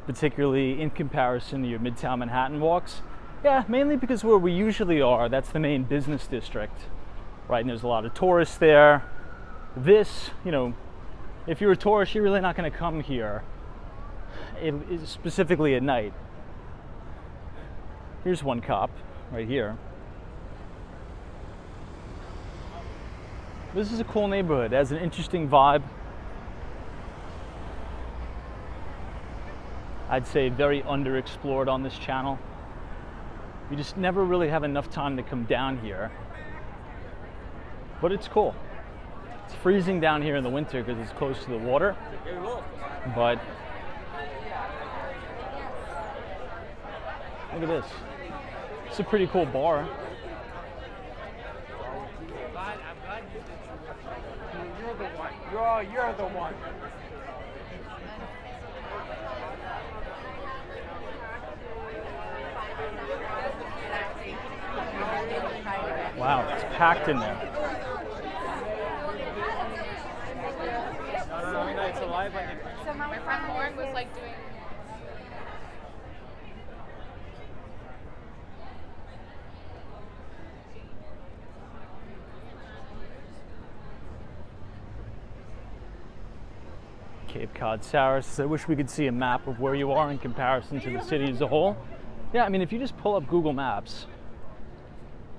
particularly in comparison to your Midtown Manhattan walks. Yeah, mainly because where we usually are, that's the main business district, right? And there's a lot of tourists there. This, you know, if you're a tourist, you're really not going to come here, specifically at night. Here's one cop right here. This is a cool neighborhood. It has an interesting vibe. I'd say very underexplored on this channel. We just never really have enough time to come down here. But it's cool. It's freezing down here in the winter because it's close to the water. But look at this. It's a pretty cool bar. You're the one. Wow, it's packed in there. It's alive. So my friend Lauren was like doing. Cape Cod Saris. I wish we could see a map of where you are in comparison to the city as a whole. Yeah, I mean, if you just pull up Google Maps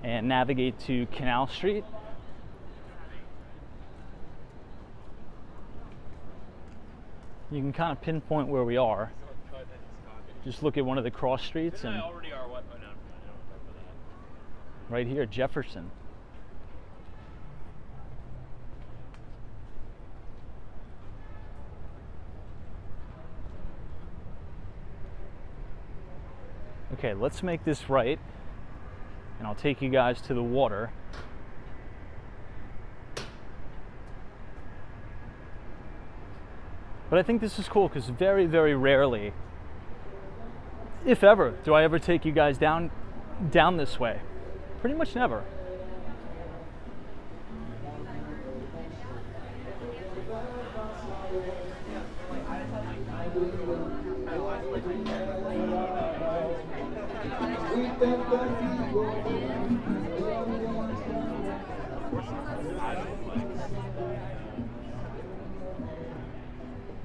and navigate to Canal Street, you can kind of pinpoint where we are. Just look at one of the cross streets and right here, Jefferson. Okay, let's make this right, and I'll take you guys to the water. But I think this is cool because very, very rarely, if ever, do I ever take you guys down this way. Pretty much never.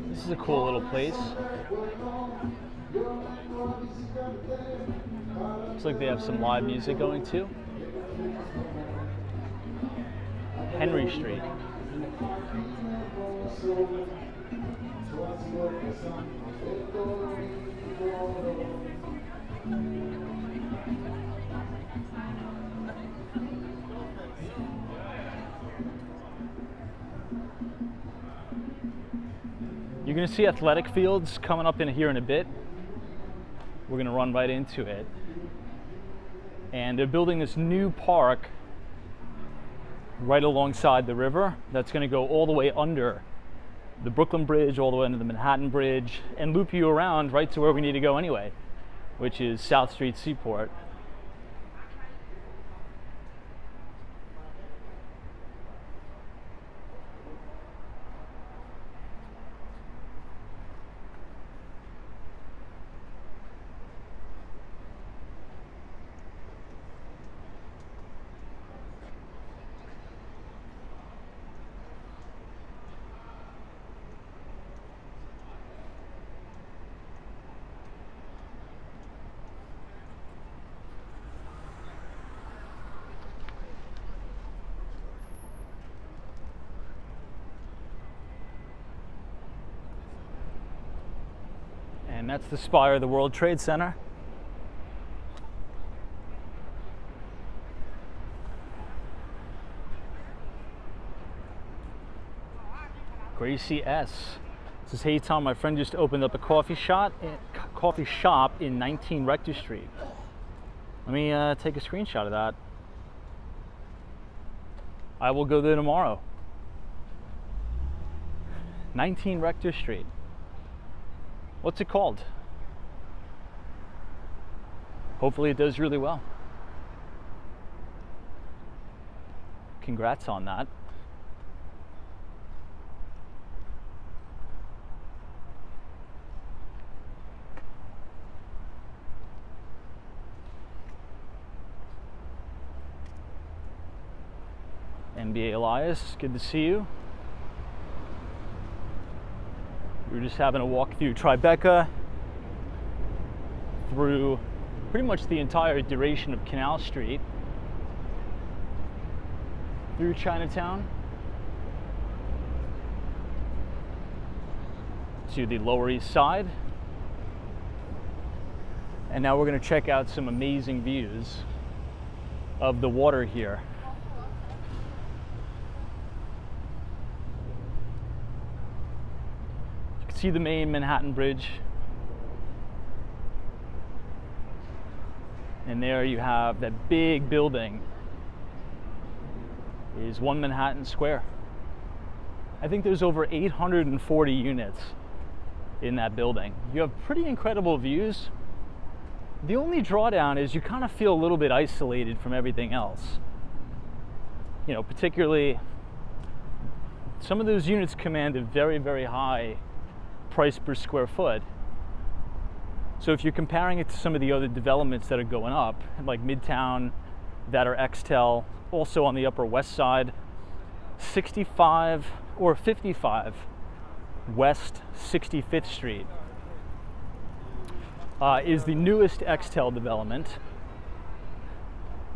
This is a cool little place. Looks like they have some live music going too. Henry Street. You're going to see athletic fields coming up in here in a bit. We're going to run right into it. And they're building this new park right alongside the river that's going to go all the way under the Brooklyn Bridge, all the way under the Manhattan Bridge, and loop you around right to where we need to go anyway, which is South Street Seaport. And that's the spire of the World Trade Center. Gracie S. Says, hey Tom, my friend just opened up a coffee shop in 19 Rector Street. Let me take a screenshot of that. I will go there tomorrow. 19 Rector Street. What's it called? Hopefully it does really well. Congrats on that. NBA Elias, good to see you. We were just having a walk through Tribeca, through pretty much the entire duration of Canal Street, through Chinatown, to the Lower East Side, and now we're going to check out some amazing views of the water here. See the main Manhattan Bridge, and there you have that big building is One Manhattan Square. I think there's over 840 units in that building. You have pretty incredible views. The only drawdown is you kind of feel a little bit isolated from everything else. You know, particularly some of those units command a very, very high price per square foot. So if you're comparing it to some of the other developments that are going up, like Midtown, that are Extel, also on the Upper West Side, 65 or 55 West 65th Street is the newest Extel development.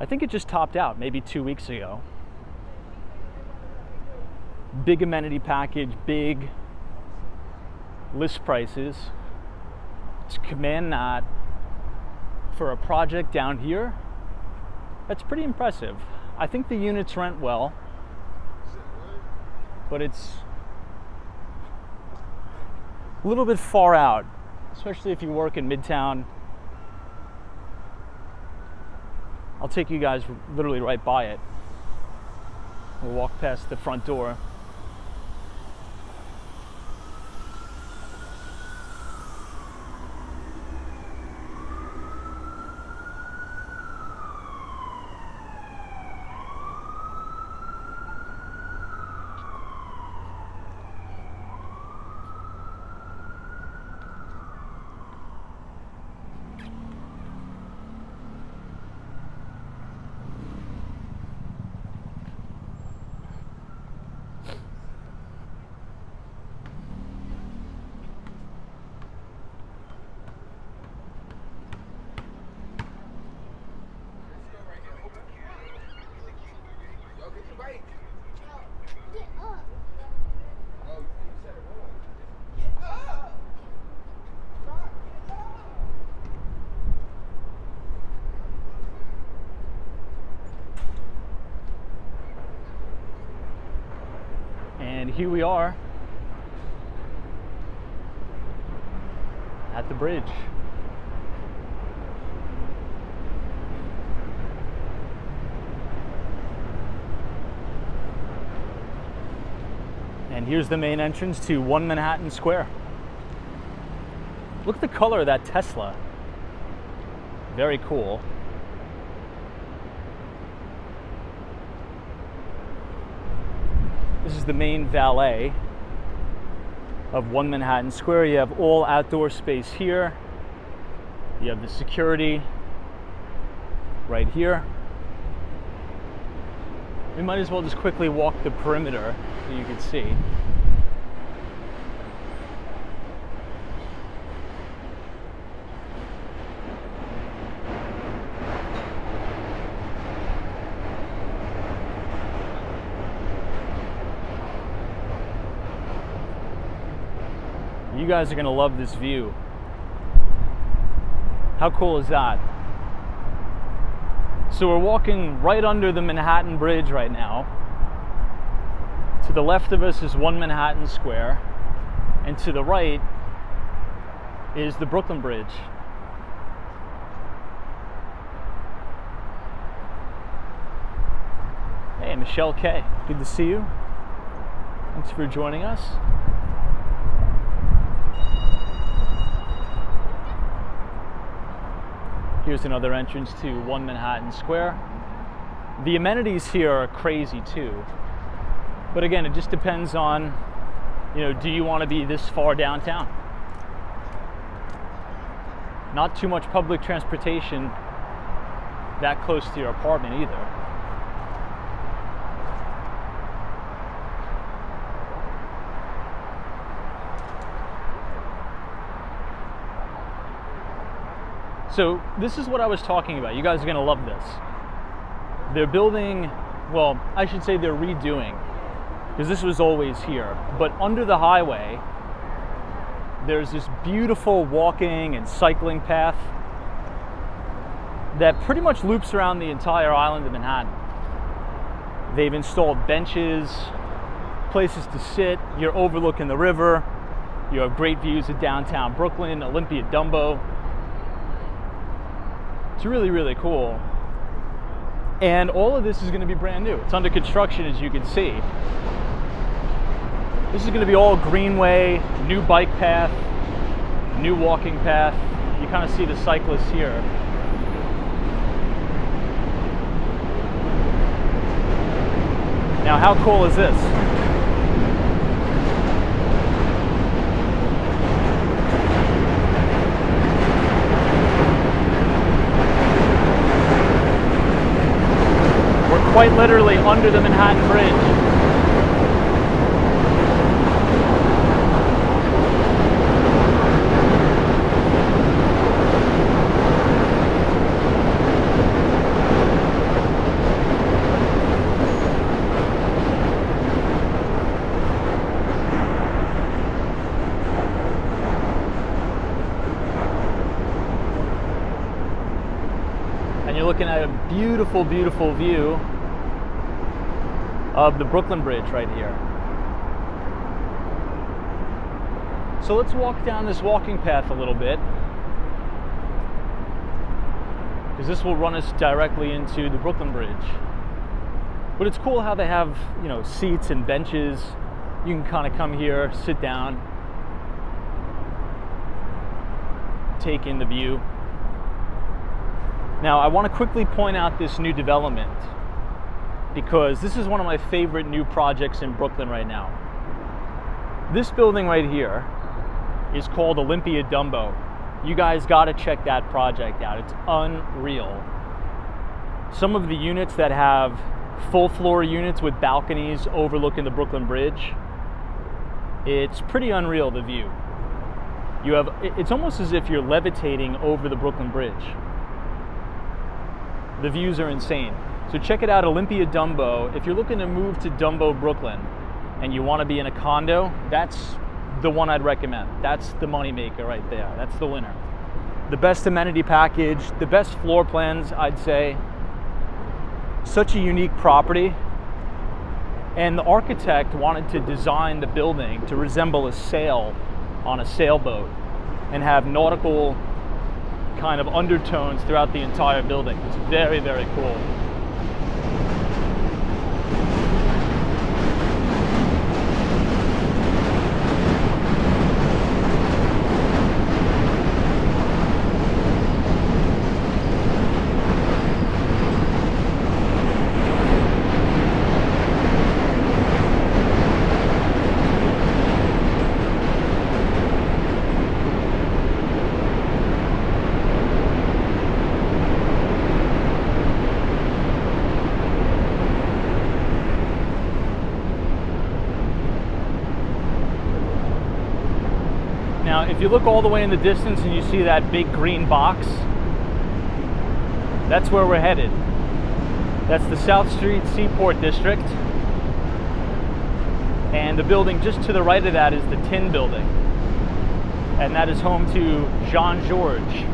I think it just topped out maybe 2 weeks ago. Big amenity package, big list prices. To command that for a project down here, that's pretty impressive. I think the units rent well, but it's a little bit far out, especially if you work in Midtown. I'll take you guys literally right by it. We'll walk past the front door. here we are at the bridge. And here's the main entrance to 1 Manhattan Square. Look at the color of that Tesla. Very cool. This is the main valet of 1 Manhattan Square. You have all outdoor space here. You have the security right here. We might as well just quickly walk the perimeter so you can see. You guys are going to love this view. How cool is that? So we're walking right under the Manhattan Bridge right now. To the left of us is 1 Manhattan Square, and to the right is the Brooklyn Bridge. Hey, Michelle K. Good to see you. Thanks for joining us. Here's another entrance to 1 Manhattan Square. The amenities here are crazy too. But again, it just depends on, do you want to be this far downtown? Not too much public transportation that close to your apartment either. So this is what I was talking about. You guys are going to love this. They're building, well, I should say they're redoing, because this was always here. But under the highway, there's this beautiful walking and cycling path that pretty much loops around the entire island of Manhattan. They've installed benches, places to sit. You're overlooking the river. You have great views of downtown Brooklyn, Olympia, Dumbo. It's really, really cool. And all of this is going to be brand new. It's under construction, as you can see. This is going to be all greenway, new bike path, new walking path. You kind of see the cyclists here. Now, how cool is this? Quite literally under the Manhattan Bridge. And you're looking at a beautiful, beautiful view of the Brooklyn Bridge right here. So let's walk down this walking path a little bit, because this will run us directly into the Brooklyn Bridge. But it's cool how they have, seats and benches. You can kind of come here, sit down, take in the view. Now, I want to quickly point out this new development, because this is one of my favorite new projects in Brooklyn right now. This building right here is called Olympia Dumbo. You guys got to check that project out. It's unreal. Some of the units that have full floor units with balconies overlooking the Brooklyn Bridge, it's pretty unreal, the view. It's almost as if you're levitating over the Brooklyn Bridge. The views are insane. So check it out, Olympia Dumbo. If you're looking to move to Dumbo, Brooklyn, and you want to be in a condo, that's the one I'd recommend. That's the moneymaker right there. That's the winner. The best amenity package, the best floor plans, I'd say. Such a unique property. And the architect wanted to design the building to resemble a sail on a sailboat and have nautical kind of undertones throughout the entire building. It's very, very cool. Now, if you look all the way in the distance and you see that big green box, that's where we're headed. That's the South Street Seaport District. And the building just to the right of that is the Tin Building. And that is home to Jean-Georges.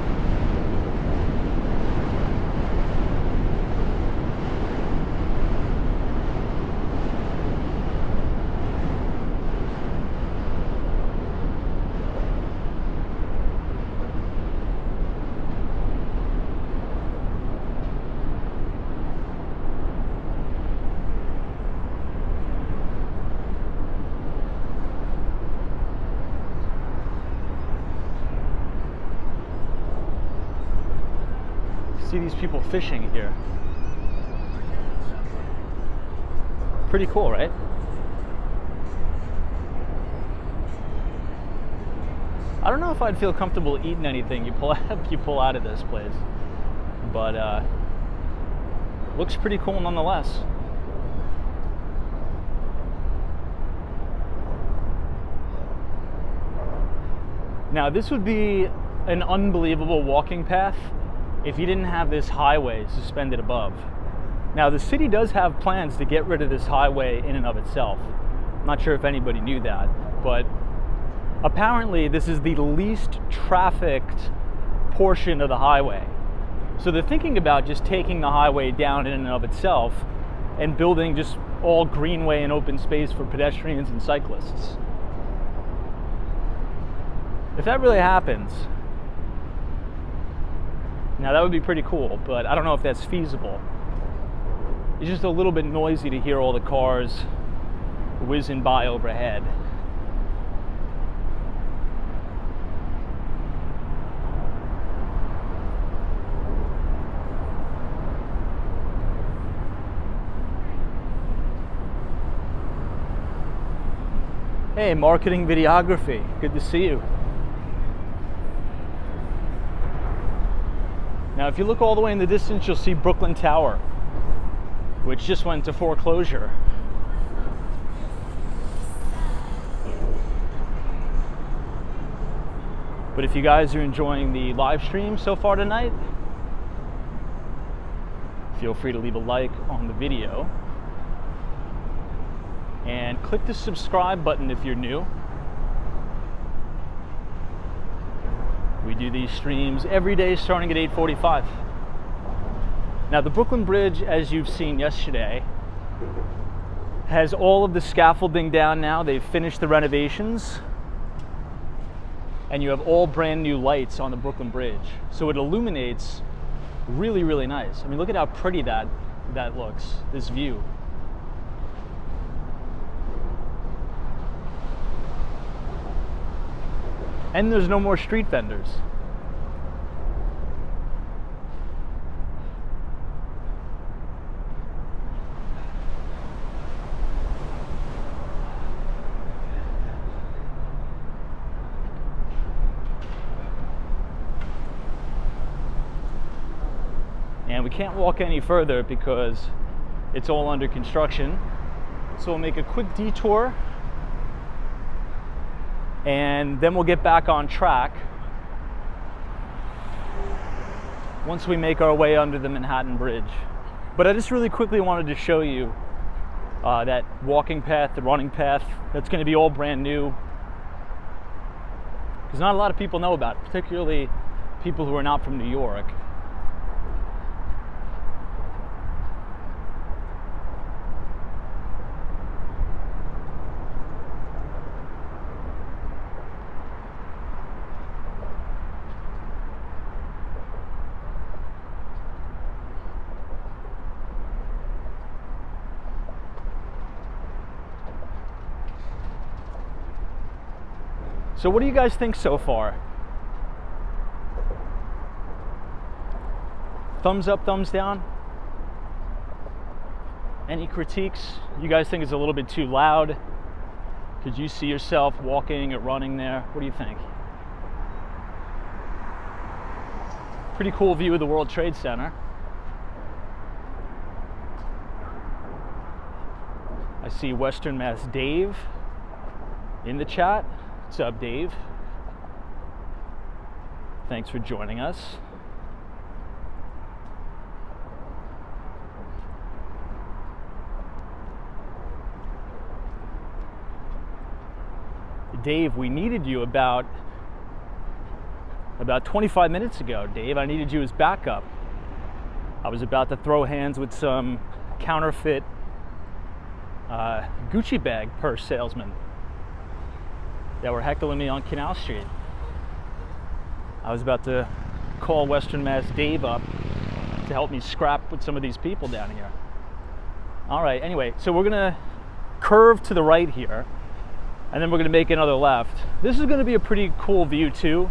See these people fishing here. Pretty cool, right? I don't know if I'd feel comfortable eating anything you pull out of this place, but looks pretty cool nonetheless. Now, this would be an unbelievable walking path if you didn't have this highway suspended above. Now, the city does have plans to get rid of this highway in and of itself. I'm not sure if anybody knew that, but apparently this is the least trafficked portion of the highway. So they're thinking about just taking the highway down in and of itself and building just all greenway and open space for pedestrians and cyclists. If that really happens, now that would be pretty cool, but I don't know if that's feasible. It's just a little bit noisy to hear all the cars whizzing by overhead. Hey, marketing videography, good to see you. Now, if you look all the way in the distance, you'll see Brooklyn Tower, which just went into foreclosure. But if you guys are enjoying the live stream so far tonight, feel free to leave a like on the video and click the subscribe button if you're new. We do these streams every day starting at 8:45. Now, the Brooklyn Bridge, as you've seen yesterday, has all of the scaffolding down now. They've finished the renovations. And you have all brand new lights on the Brooklyn Bridge. So it illuminates really, really nice. I mean, look at how pretty that looks, this view. And there's no more street vendors. And we can't walk any further because it's all under construction. So we'll make a quick detour and then we'll get back on track once we make our way under the Manhattan Bridge. But I just really quickly wanted to show you that walking path, the running path, that's going to be all brand new. Because not a lot of people know about it, particularly people who are not from New York. So what do you guys think so far? Thumbs up, thumbs down? Any critiques? You guys think it's a little bit too loud? Could you see yourself walking or running there? What do you think? Pretty cool view of the World Trade Center. I see Western Mass Dave in the chat. What's up, Dave? Thanks for joining us. Dave, we needed you about 25 minutes ago, Dave. I needed you as backup. I was about to throw hands with some counterfeit Gucci bag purse salesmen that were heckling me on Canal Street. I was about to call Western Mass Dave up to help me scrap with some of these people down here. All right, anyway, so we're gonna curve to the right here, and then we're gonna make another left. This is gonna be a pretty cool view too,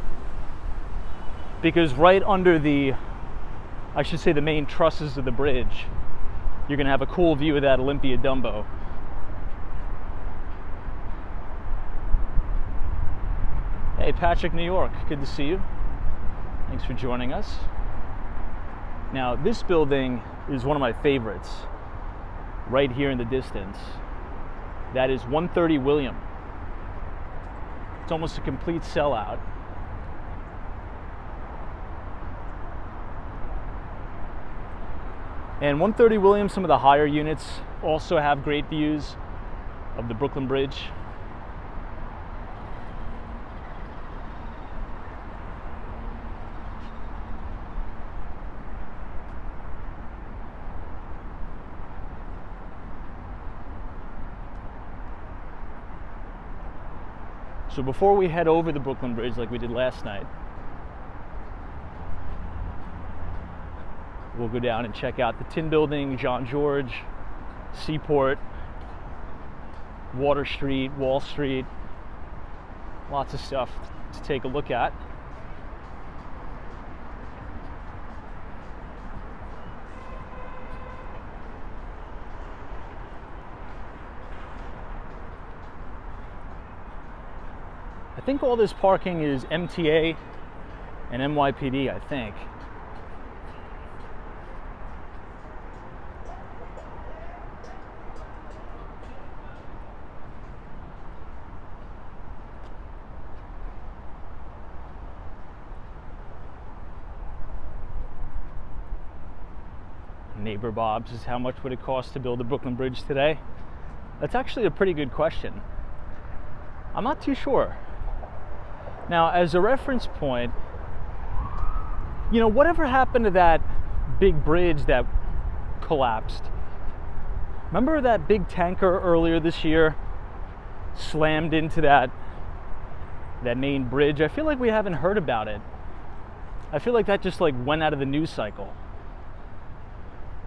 because right under the, I should say the main trusses of the bridge, you're gonna have a cool view of that Olympia Dumbo. Hey, Patrick, New York, good to see you. Thanks for joining us. Now, this building is one of my favorites, right here in the distance. That is 130 William. It's almost a complete sellout. And 130 William, some of the higher units also have great views of the Brooklyn Bridge. So before we head over the Brooklyn Bridge like we did last night, we'll go down and check out the Tin Building, John George, Seaport, Water Street, Wall Street. Lots of stuff to take a look at. I think all this parking is MTA and NYPD, I think. Neighbor Bob's is how much would it cost to build the Brooklyn Bridge today? That's actually a pretty good question. I'm not too sure. Now, as a reference point, you know, whatever happened to that big bridge that collapsed? Remember that big tanker earlier this year slammed into that main bridge? I feel like we haven't heard about it. I feel like that just like went out of the news cycle.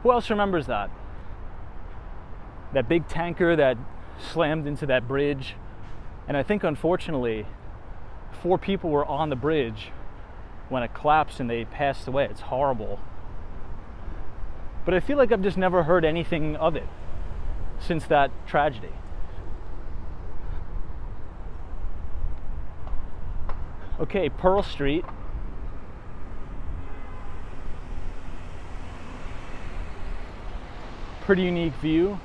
Who else remembers that? That big tanker that slammed into that bridge. And I think unfortunately 4 people were on the bridge when it collapsed and they passed away. It's horrible. But I feel like I've just never heard anything of it since that tragedy. Okay, Pearl Street. Pretty unique view.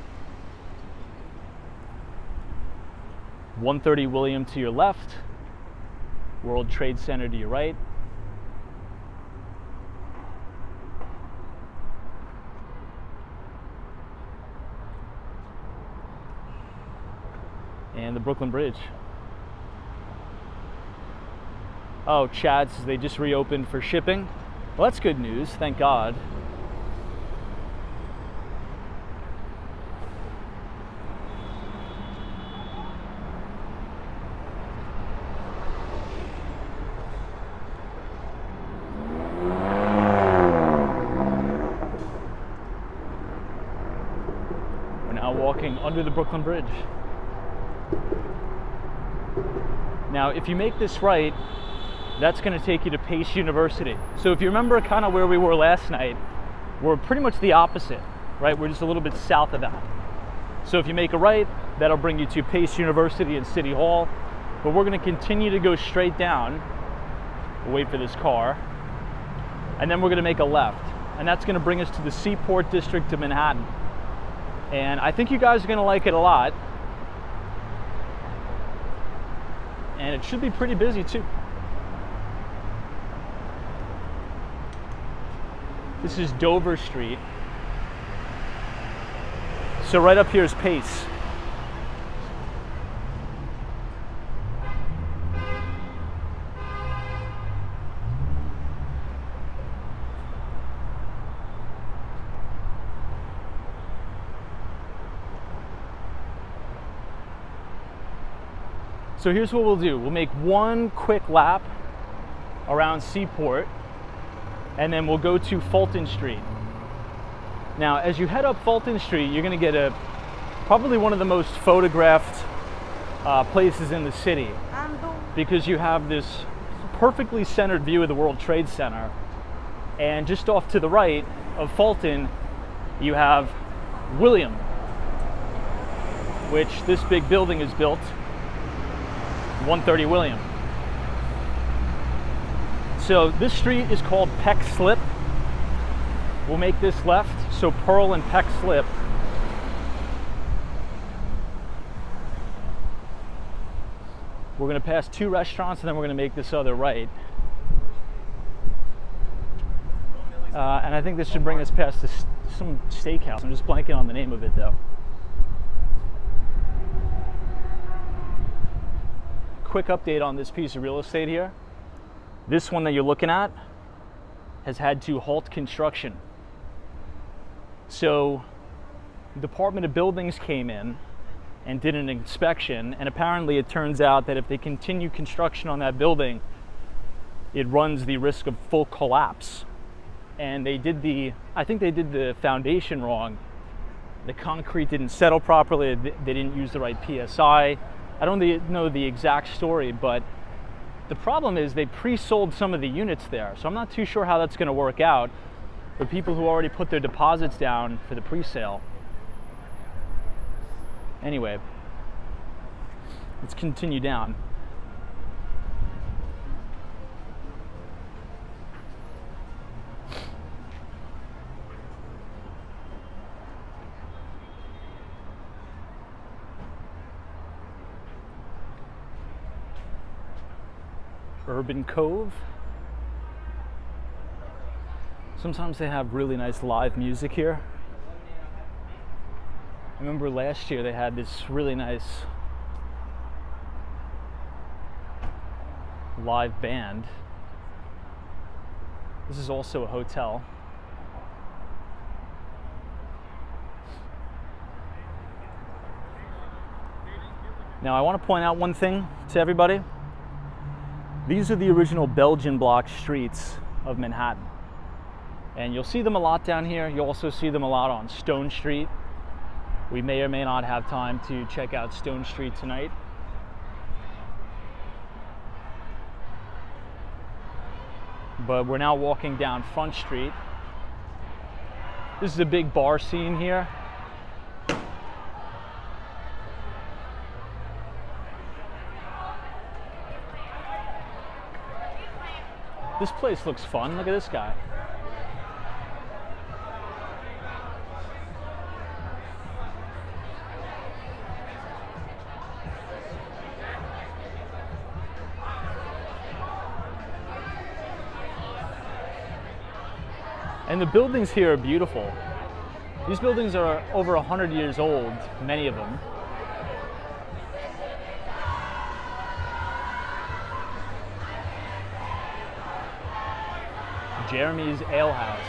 130 William to your left. World Trade Center to your right. And the Brooklyn Bridge. Oh, Chad says they just reopened for shipping. Well, that's good news, thank God. We're now walking under the Brooklyn Bridge. Now, if you make this right, that's going to take you to Pace University. So if you remember kind of where we were last night, we're pretty much the opposite, right? We're just a little bit south of that. So if you make a right, that'll bring you to Pace University and City Hall. But we're going to continue to go straight down. We'll wait for this car. And then we're going to make a left. And that's going to bring us to the Seaport District of Manhattan. And I think you guys are going to like it a lot. And it should be pretty busy too. This is Dover Street. So right up here is Pace. So here's what we'll do. We'll make one quick lap around Seaport, and then we'll go to Fulton Street. Now, as you head up Fulton Street, you're going to get probably one of the most photographed places in the city, because you have this perfectly centered view of the World Trade Center, and just off to the right of Fulton, you have William, which this big building is built. 130 William. So this street is called Peck Slip. We'll make this left, so Pearl and Peck Slip. We're going to pass 2 restaurants, and then we're going to make this other right. And I think this should bring us past some steakhouse. I'm just blanking on the name of it though. Quick update on this piece of real estate here. This one that you're looking at has had to halt construction. So the Department of Buildings came in and did an inspection, and apparently it turns out that if they continue construction on that building, it runs the risk of full collapse. And I think they did the foundation wrong. The concrete didn't settle properly, they didn't use the right PSI. I don't know the exact story, but the problem is they pre-sold some of the units there. So I'm not too sure how that's going to work out for people who already put their deposits down for the pre-sale. Anyway, let's continue down. Urban Cove. Sometimes they have really nice live music here. I remember last year they had this really nice live band. This is also a hotel. Now I want to point out one thing to everybody. These are the original Belgian block streets of Manhattan. And you'll see them a lot down here. You'll also see them a lot on Stone Street. We may or may not have time to check out Stone Street tonight. But we're now walking down Front Street. This is a big bar scene here. This place looks fun. Look at this guy. And the buildings here are beautiful. These buildings are over 100 years old, many of them. Jeremy's Ale House.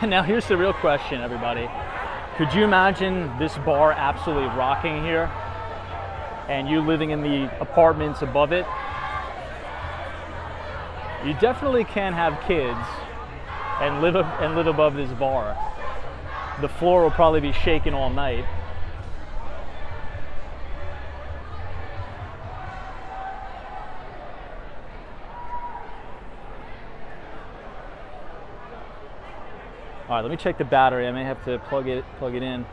Now here's the real question, everybody. Could you imagine this bar absolutely rocking here and you living in the apartments above it? You definitely can have kids and live above this bar. The floor will probably be shaking all night. All right, let me check the battery. I may have to plug it in.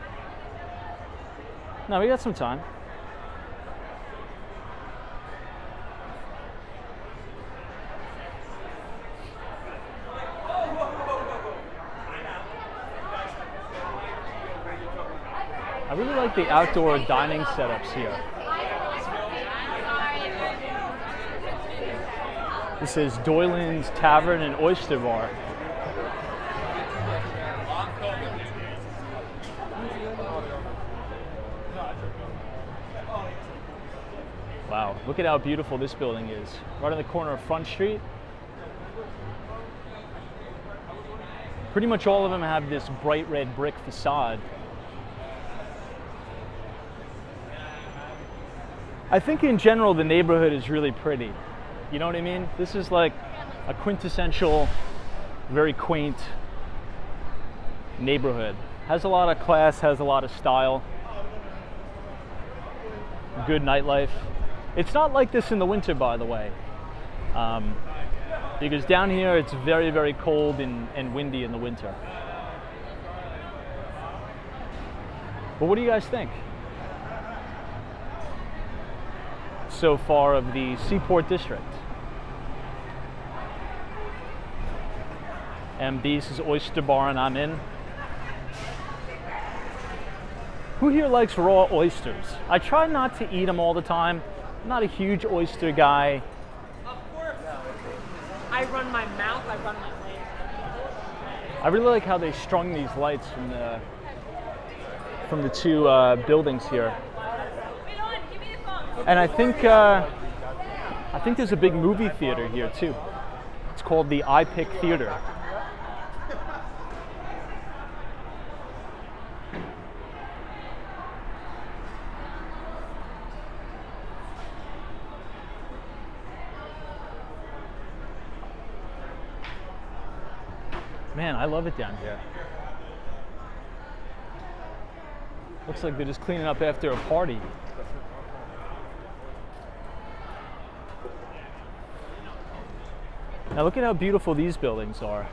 No, we got some time. I really like the outdoor dining setups here. This is Doylan's Tavern and Oyster Bar. Wow, look at how beautiful this building is. Right on the corner of Front Street. Pretty much all of them have this bright red brick facade. I think in general the neighborhood is really pretty. You know what I mean? This is like a quintessential, very quaint neighborhood. Has a lot of class, has a lot of style. Good nightlife. It's not like this in the winter, by the way. Because down here it's very, very cold and windy in the winter. But what do you guys think so far of the Seaport District? And this is Oyster Bar and I'm in. Who here likes raw oysters? I try not to eat them all the time. I'm not a huge oyster guy. Of course. I run my mouth, I run my legs. I really like how they strung these lights from the two buildings here. Wait on, give me the phone. And I think there's a big movie theater here too. It's called the iPic Theater. Man, I love it down here. Looks like they're just cleaning up after a party. Now look at how beautiful these buildings are.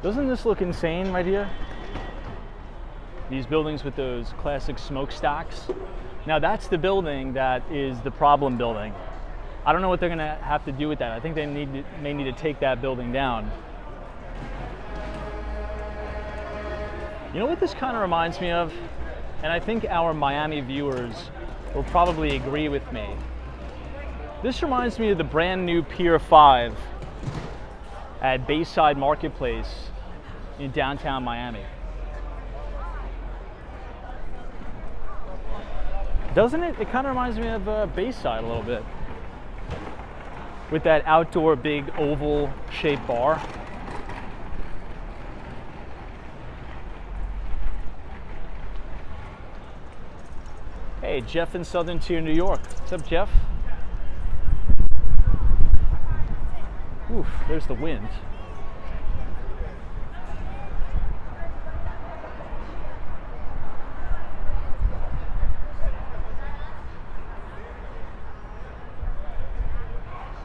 Doesn't this look insane right here? These buildings with those classic smokestacks. Now that's the building that is the problem building. I don't know what they're gonna have to do with that. I think they may need to take that building down. You know what this kind of reminds me of? And I think our Miami viewers will probably agree with me. This reminds me of the brand new Pier 5 at Bayside Marketplace in downtown Miami. Doesn't it? It kind of reminds me of Bayside a little bit. With that outdoor big oval shaped bar. Hey, Jeff in Southern Tier, New York. What's up, Jeff? Oof, there's the wind.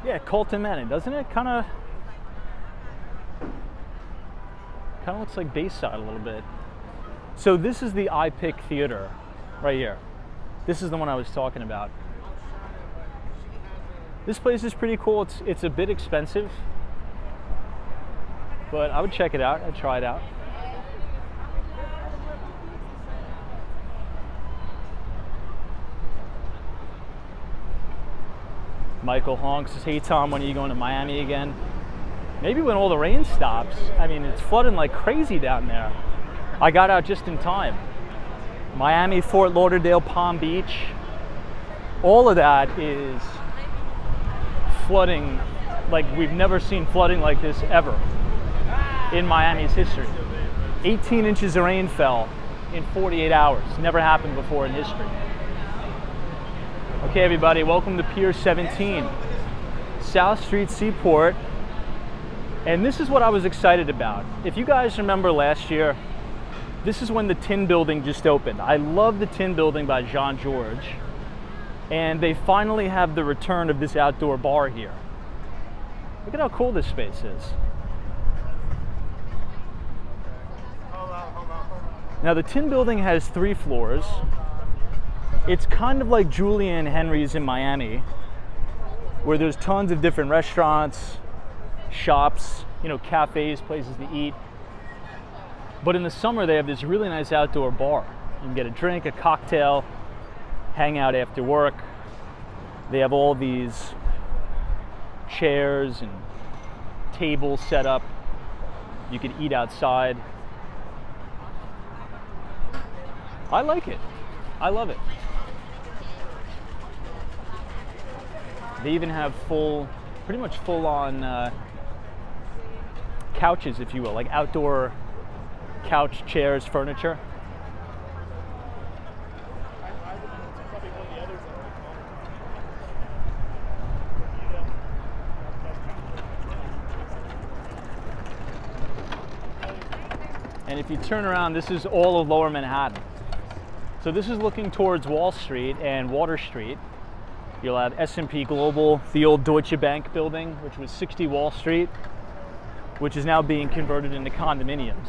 Yeah, Colton Manning, doesn't it? Kind of looks like Bayside a little bit. So this is the iPic Theater right here. This is the one I was talking about. This place is pretty cool. It's a bit expensive, but I would check it out. I'd try it out. Michael Honk says, hey Tom, when are you going to Miami again? Maybe when all the rain stops. I mean, it's flooding like crazy down there. I got out just in time. Miami, Fort Lauderdale, Palm Beach, all of that is flooding like we've never seen flooding like this ever in Miami's history. 18 inches of rain fell in 48 hours. Never happened before in history. Okay, everybody, welcome to Pier 17, South Street Seaport. And this is what I was excited about. If you guys remember last year, this is when the Tin Building just opened. I love the Tin Building by Jean Georges. And they finally have the return of this outdoor bar here. Look at how cool this space is. Now the Tin Building has 3 floors. It's kind of like Julia and Henry's in Miami, where there's tons of different restaurants, shops, you know, cafes, places to eat. But in the summer, they have this really nice outdoor bar. You can get a drink, a cocktail, hang out after work. They have all these chairs and tables set up. You can eat outside. I like it. I love it. They even have pretty much full-on couches, if you will, like outdoor couch, chairs, furniture. And if you turn around, this is all of Lower Manhattan. So this is looking towards Wall Street and Water Street. You'll have S&P Global, the old Deutsche Bank building, which was 60 Wall Street, which is now being converted into condominiums.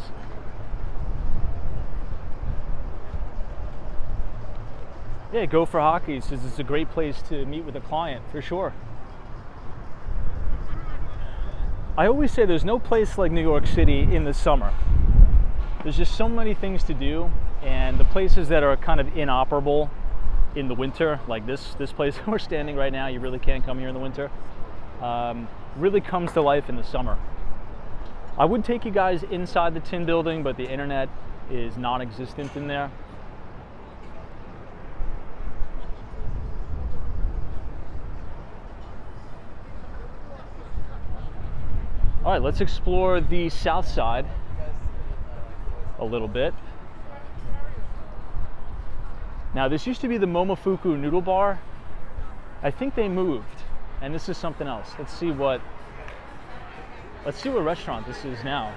Yeah, go for hockey says it's a great place to meet with a client, for sure. I always say there's no place like New York City in the summer. There's just so many things to do, and the places that are kind of inoperable in the winter, like this place we're standing right now, you really can't come here in the winter, really comes to life in the summer. I would take you guys inside the Tin Building, but the internet is non-existent in there. All right, let's explore the south side a little bit. Now, this used to be the Momofuku Noodle Bar. I think they moved, and this is something else. Let's see what restaurant this is now.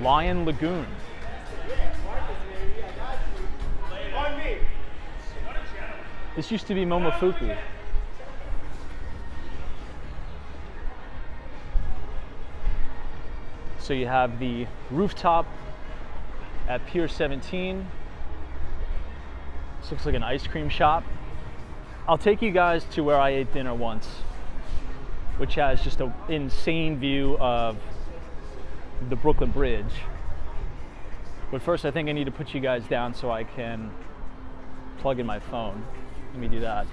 Lion Lagoon. This used to be Momofuku. So you have the rooftop at Pier 17. This looks like an ice cream shop. I'll take you guys to where I ate dinner once, which has just an insane view of the Brooklyn Bridge. But first, I think I need to put you guys down so I can plug in my phone. Let me do that.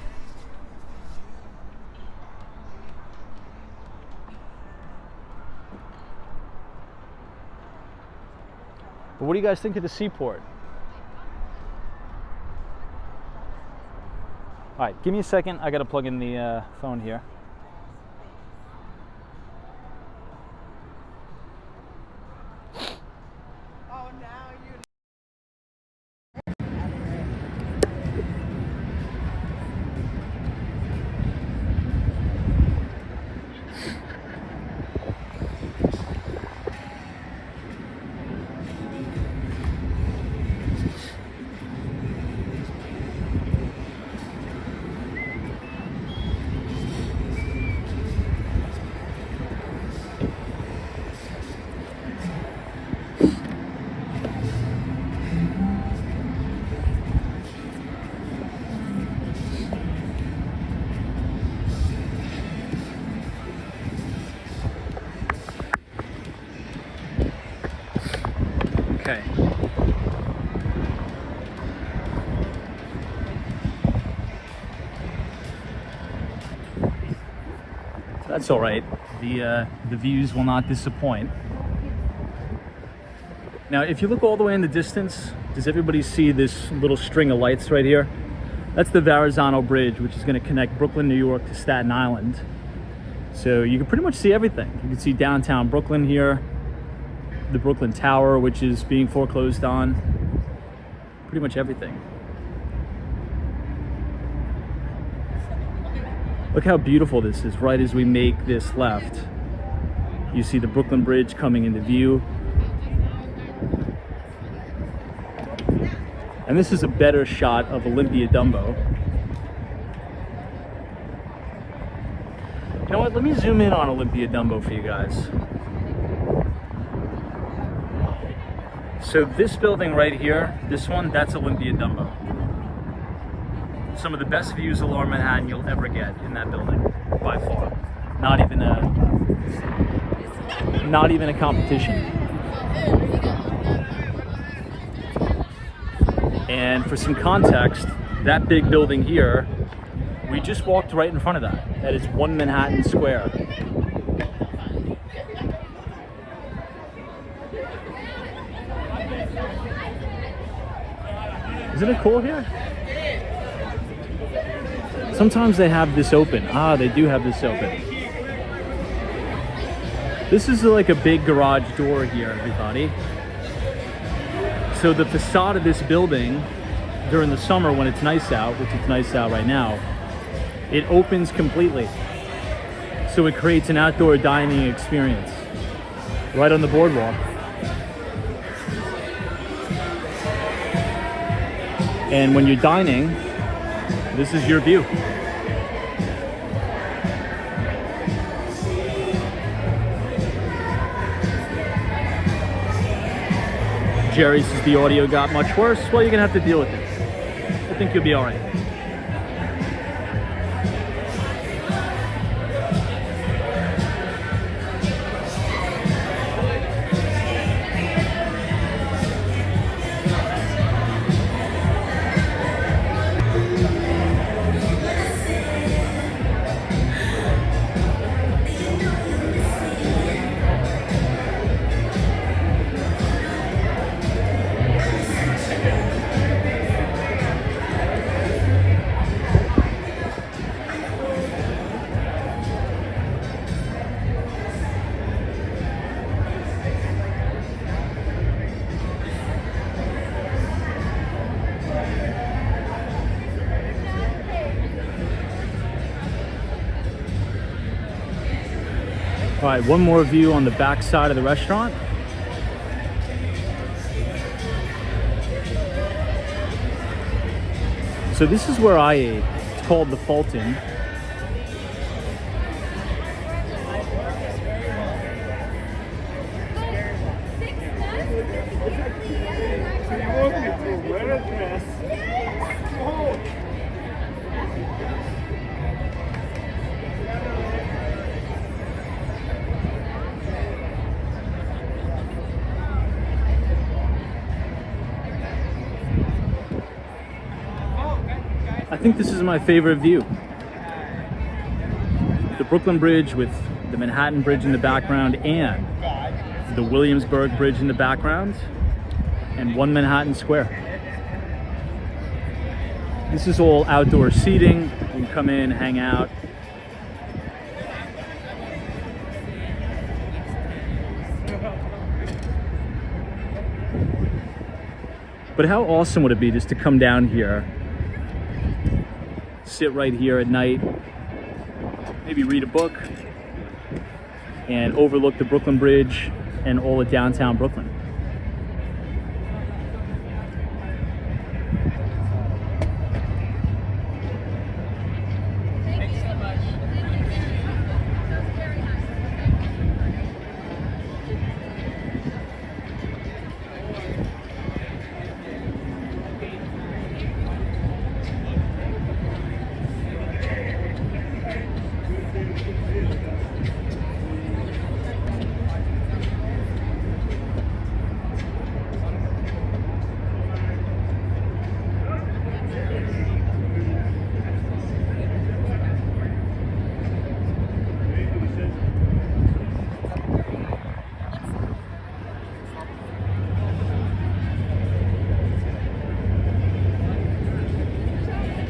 But what do you guys think of the Seaport? All right, give me a second. I got to plug in the phone here. Okay. That's all right. The views will not disappoint. Now, if you look all the way in the distance, does everybody see this little string of lights right here? That's the Verrazano Bridge, which is going to connect Brooklyn, New York to Staten Island. So you can pretty much see everything. You can see downtown Brooklyn here, the Brooklyn Tower, which is being foreclosed on, pretty much everything. Look how beautiful this is. Right as we make this left, you see the Brooklyn Bridge coming into view. And this is a better shot of Olympia Dumbo. You know what, let me zoom in on Olympia Dumbo for you guys. So this building right here, this one, that's Olympia Dumbo. Some of the best views of Lower Manhattan you'll ever get in that building, by far. Not even a competition. And for some context, that big building here, we just walked right in front of that. That is 1 Manhattan Square. Isn't it cool here? Sometimes they have this open. Ah, they do have this open. This is like a big garage door here, everybody. So the facade of this building during the summer when it's nice out, which it's nice out right now, it opens completely. So it creates an outdoor dining experience right on the boardwalk. And when you're dining, this is your view. Jerry says the audio got much worse. Well, you're gonna have to deal with it. I think you'll be all right. All right, one more view on the back side of the restaurant. So this is where I ate. It's called the Fulton. I think this is my favorite view. The Brooklyn Bridge with the Manhattan Bridge in the background and the Williamsburg Bridge in the background and 1 Manhattan Square. This is all outdoor seating. You can come in, hang out. But how awesome would it be just to come down here, sit right here at night, maybe read a book, and overlook the Brooklyn Bridge and all of downtown Brooklyn. Thank you so much.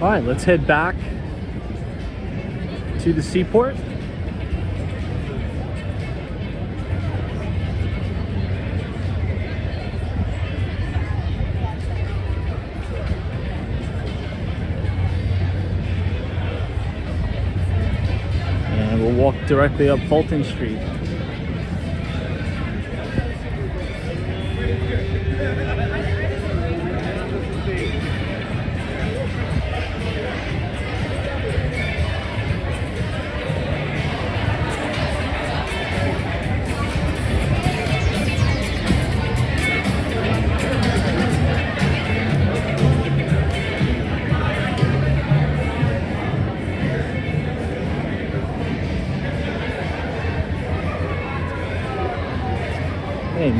All right, let's head back to the seaport. And we'll walk directly up Fulton Street.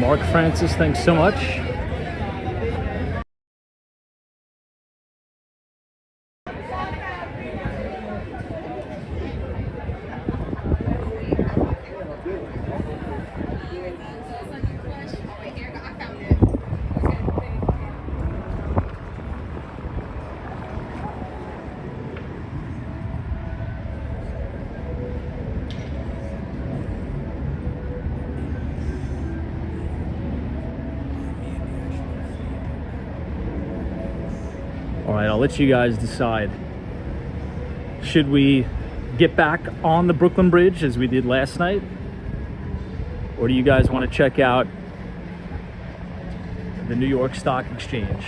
Mark Francis, thanks so much. All right, I'll let you guys decide. Should we get back on the Brooklyn Bridge as we did last night? Or do you guys want to check out the New York Stock Exchange?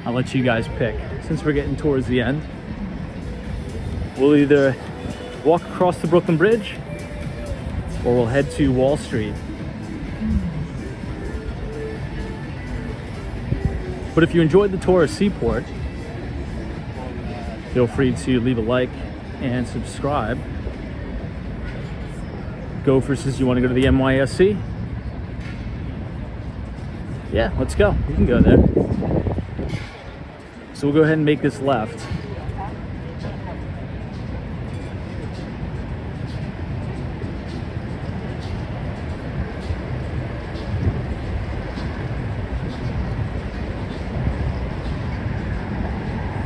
I'll let you guys pick. Since we're getting towards the end, we'll either walk across the Brooklyn Bridge or we'll head to Wall Street. But if you enjoyed the tour of Seaport, feel free to leave a like and subscribe. Gophers says you want to go to the NYSC? Yeah, let's go. We can go there. So we'll go ahead and make this left.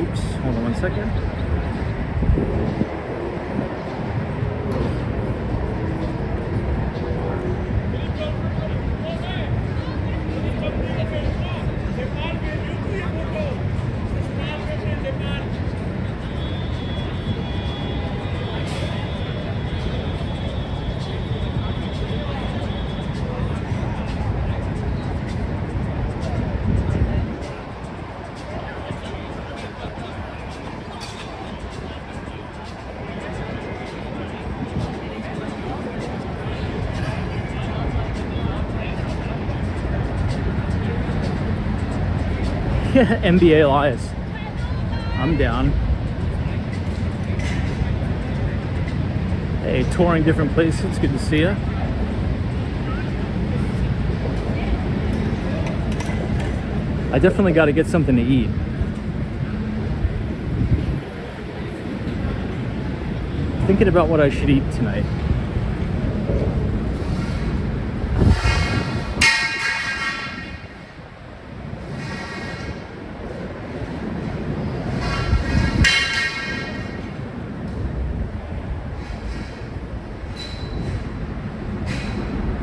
Oops, hold on one second. NBA Elias. I'm down. Hey, touring different places. Good to see you. I definitely got to get something to eat. Thinking about what I should eat tonight.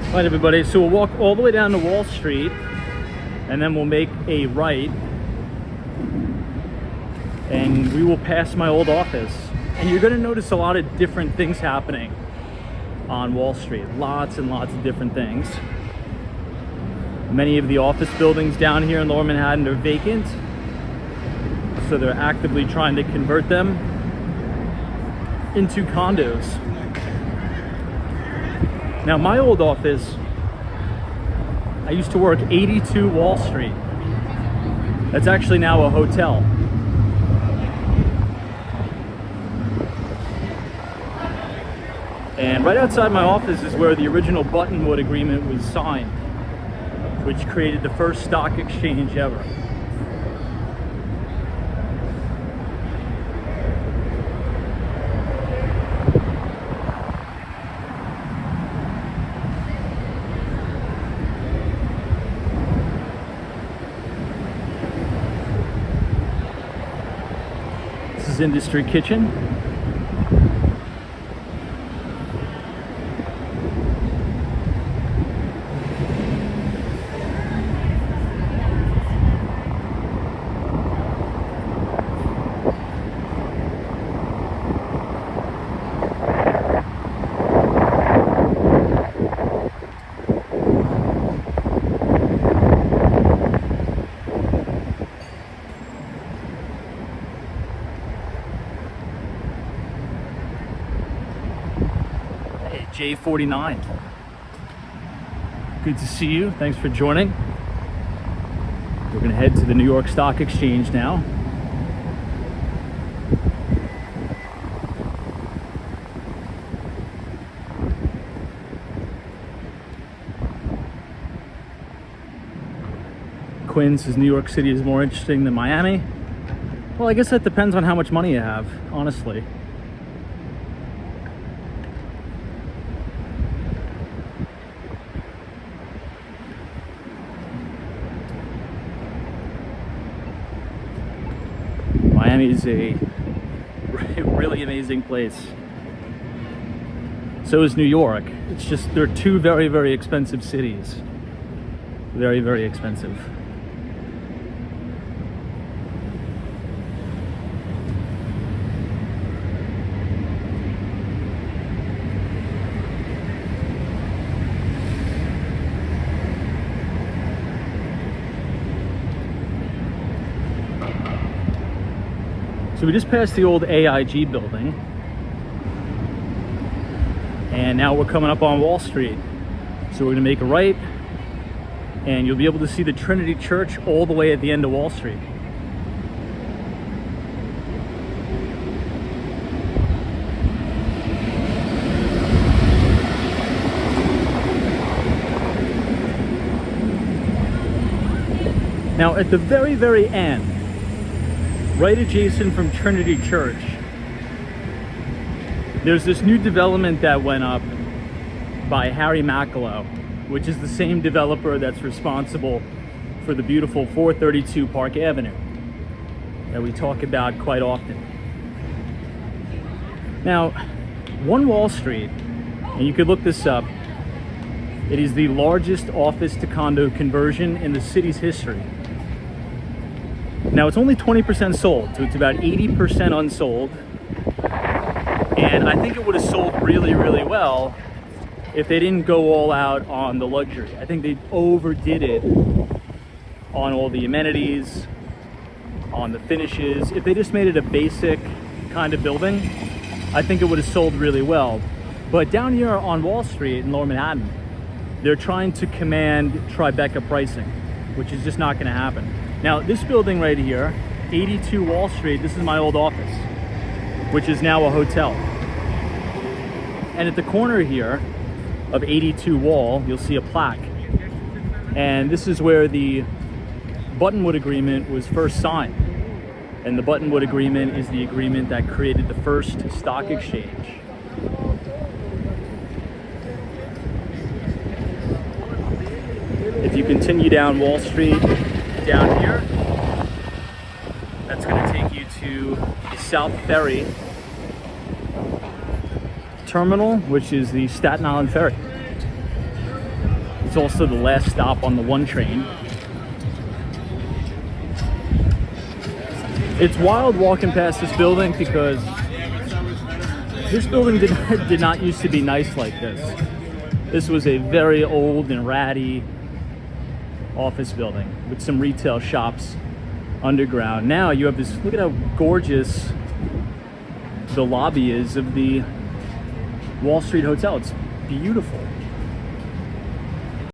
All right, everybody, so we'll walk all the way down to Wall Street and then we'll make a right and we will pass my old office. And you're gonna notice a lot of different things happening on Wall Street. Lots and lots of different things. Many of the office buildings down here in Lower Manhattan are vacant, so they're actively trying to convert them into condos. Now, my old office, I used to work 82 Wall Street. That's actually now a hotel. And right outside my office is where the original Buttonwood Agreement was signed, which created the first stock exchange ever. Industry Kitchen. J49. Good to see you. Thanks for joining. We're going to head to the New York Stock Exchange now. Quinn says New York City is more interesting than Miami. Well, I guess that depends on how much money you have, honestly. Miami is a really amazing place. So is New York. It's just, they're two very, very expensive cities. Very, very expensive. So we just passed the old AIG building, and now we're coming up on Wall Street. So we're gonna make a right, and you'll be able to see the Trinity Church all the way at the end of Wall Street. Now at the very, very end, right adjacent from Trinity Church, there's this new development that went up by Harry Mackellow, which is the same developer that's responsible for the beautiful 432 Park Avenue that we talk about quite often. Now, One Wall Street, and you could look this up, it is the largest office to condo conversion in the city's history. Now it's only 20% sold, so it's about 80% unsold. And I think it would have sold really, really well if they didn't go all out on the luxury. I think they overdid it on all the amenities, on the finishes. If they just made it a basic kind of building, I think it would have sold really well. But down here on Wall Street in Lower Manhattan, they're trying to command Tribeca pricing, which is just not gonna happen. Now, this building right here, 82 Wall Street, this is my old office, which is now a hotel. And at the corner here of 82 Wall, you'll see a plaque. And this is where the Buttonwood Agreement was first signed. And the Buttonwood Agreement is the agreement that created the first stock exchange. If you continue down Wall Street, down here, that's going to take you to the South Ferry Terminal, which is the Staten Island Ferry. It's also the last stop on the 1 train. It's wild walking past this building because this building did not used to be nice like this. This was a very old and ratty office building with some retail shops underground. Now you have this, look at how gorgeous the lobby is of the Wall Street Hotel. It's beautiful.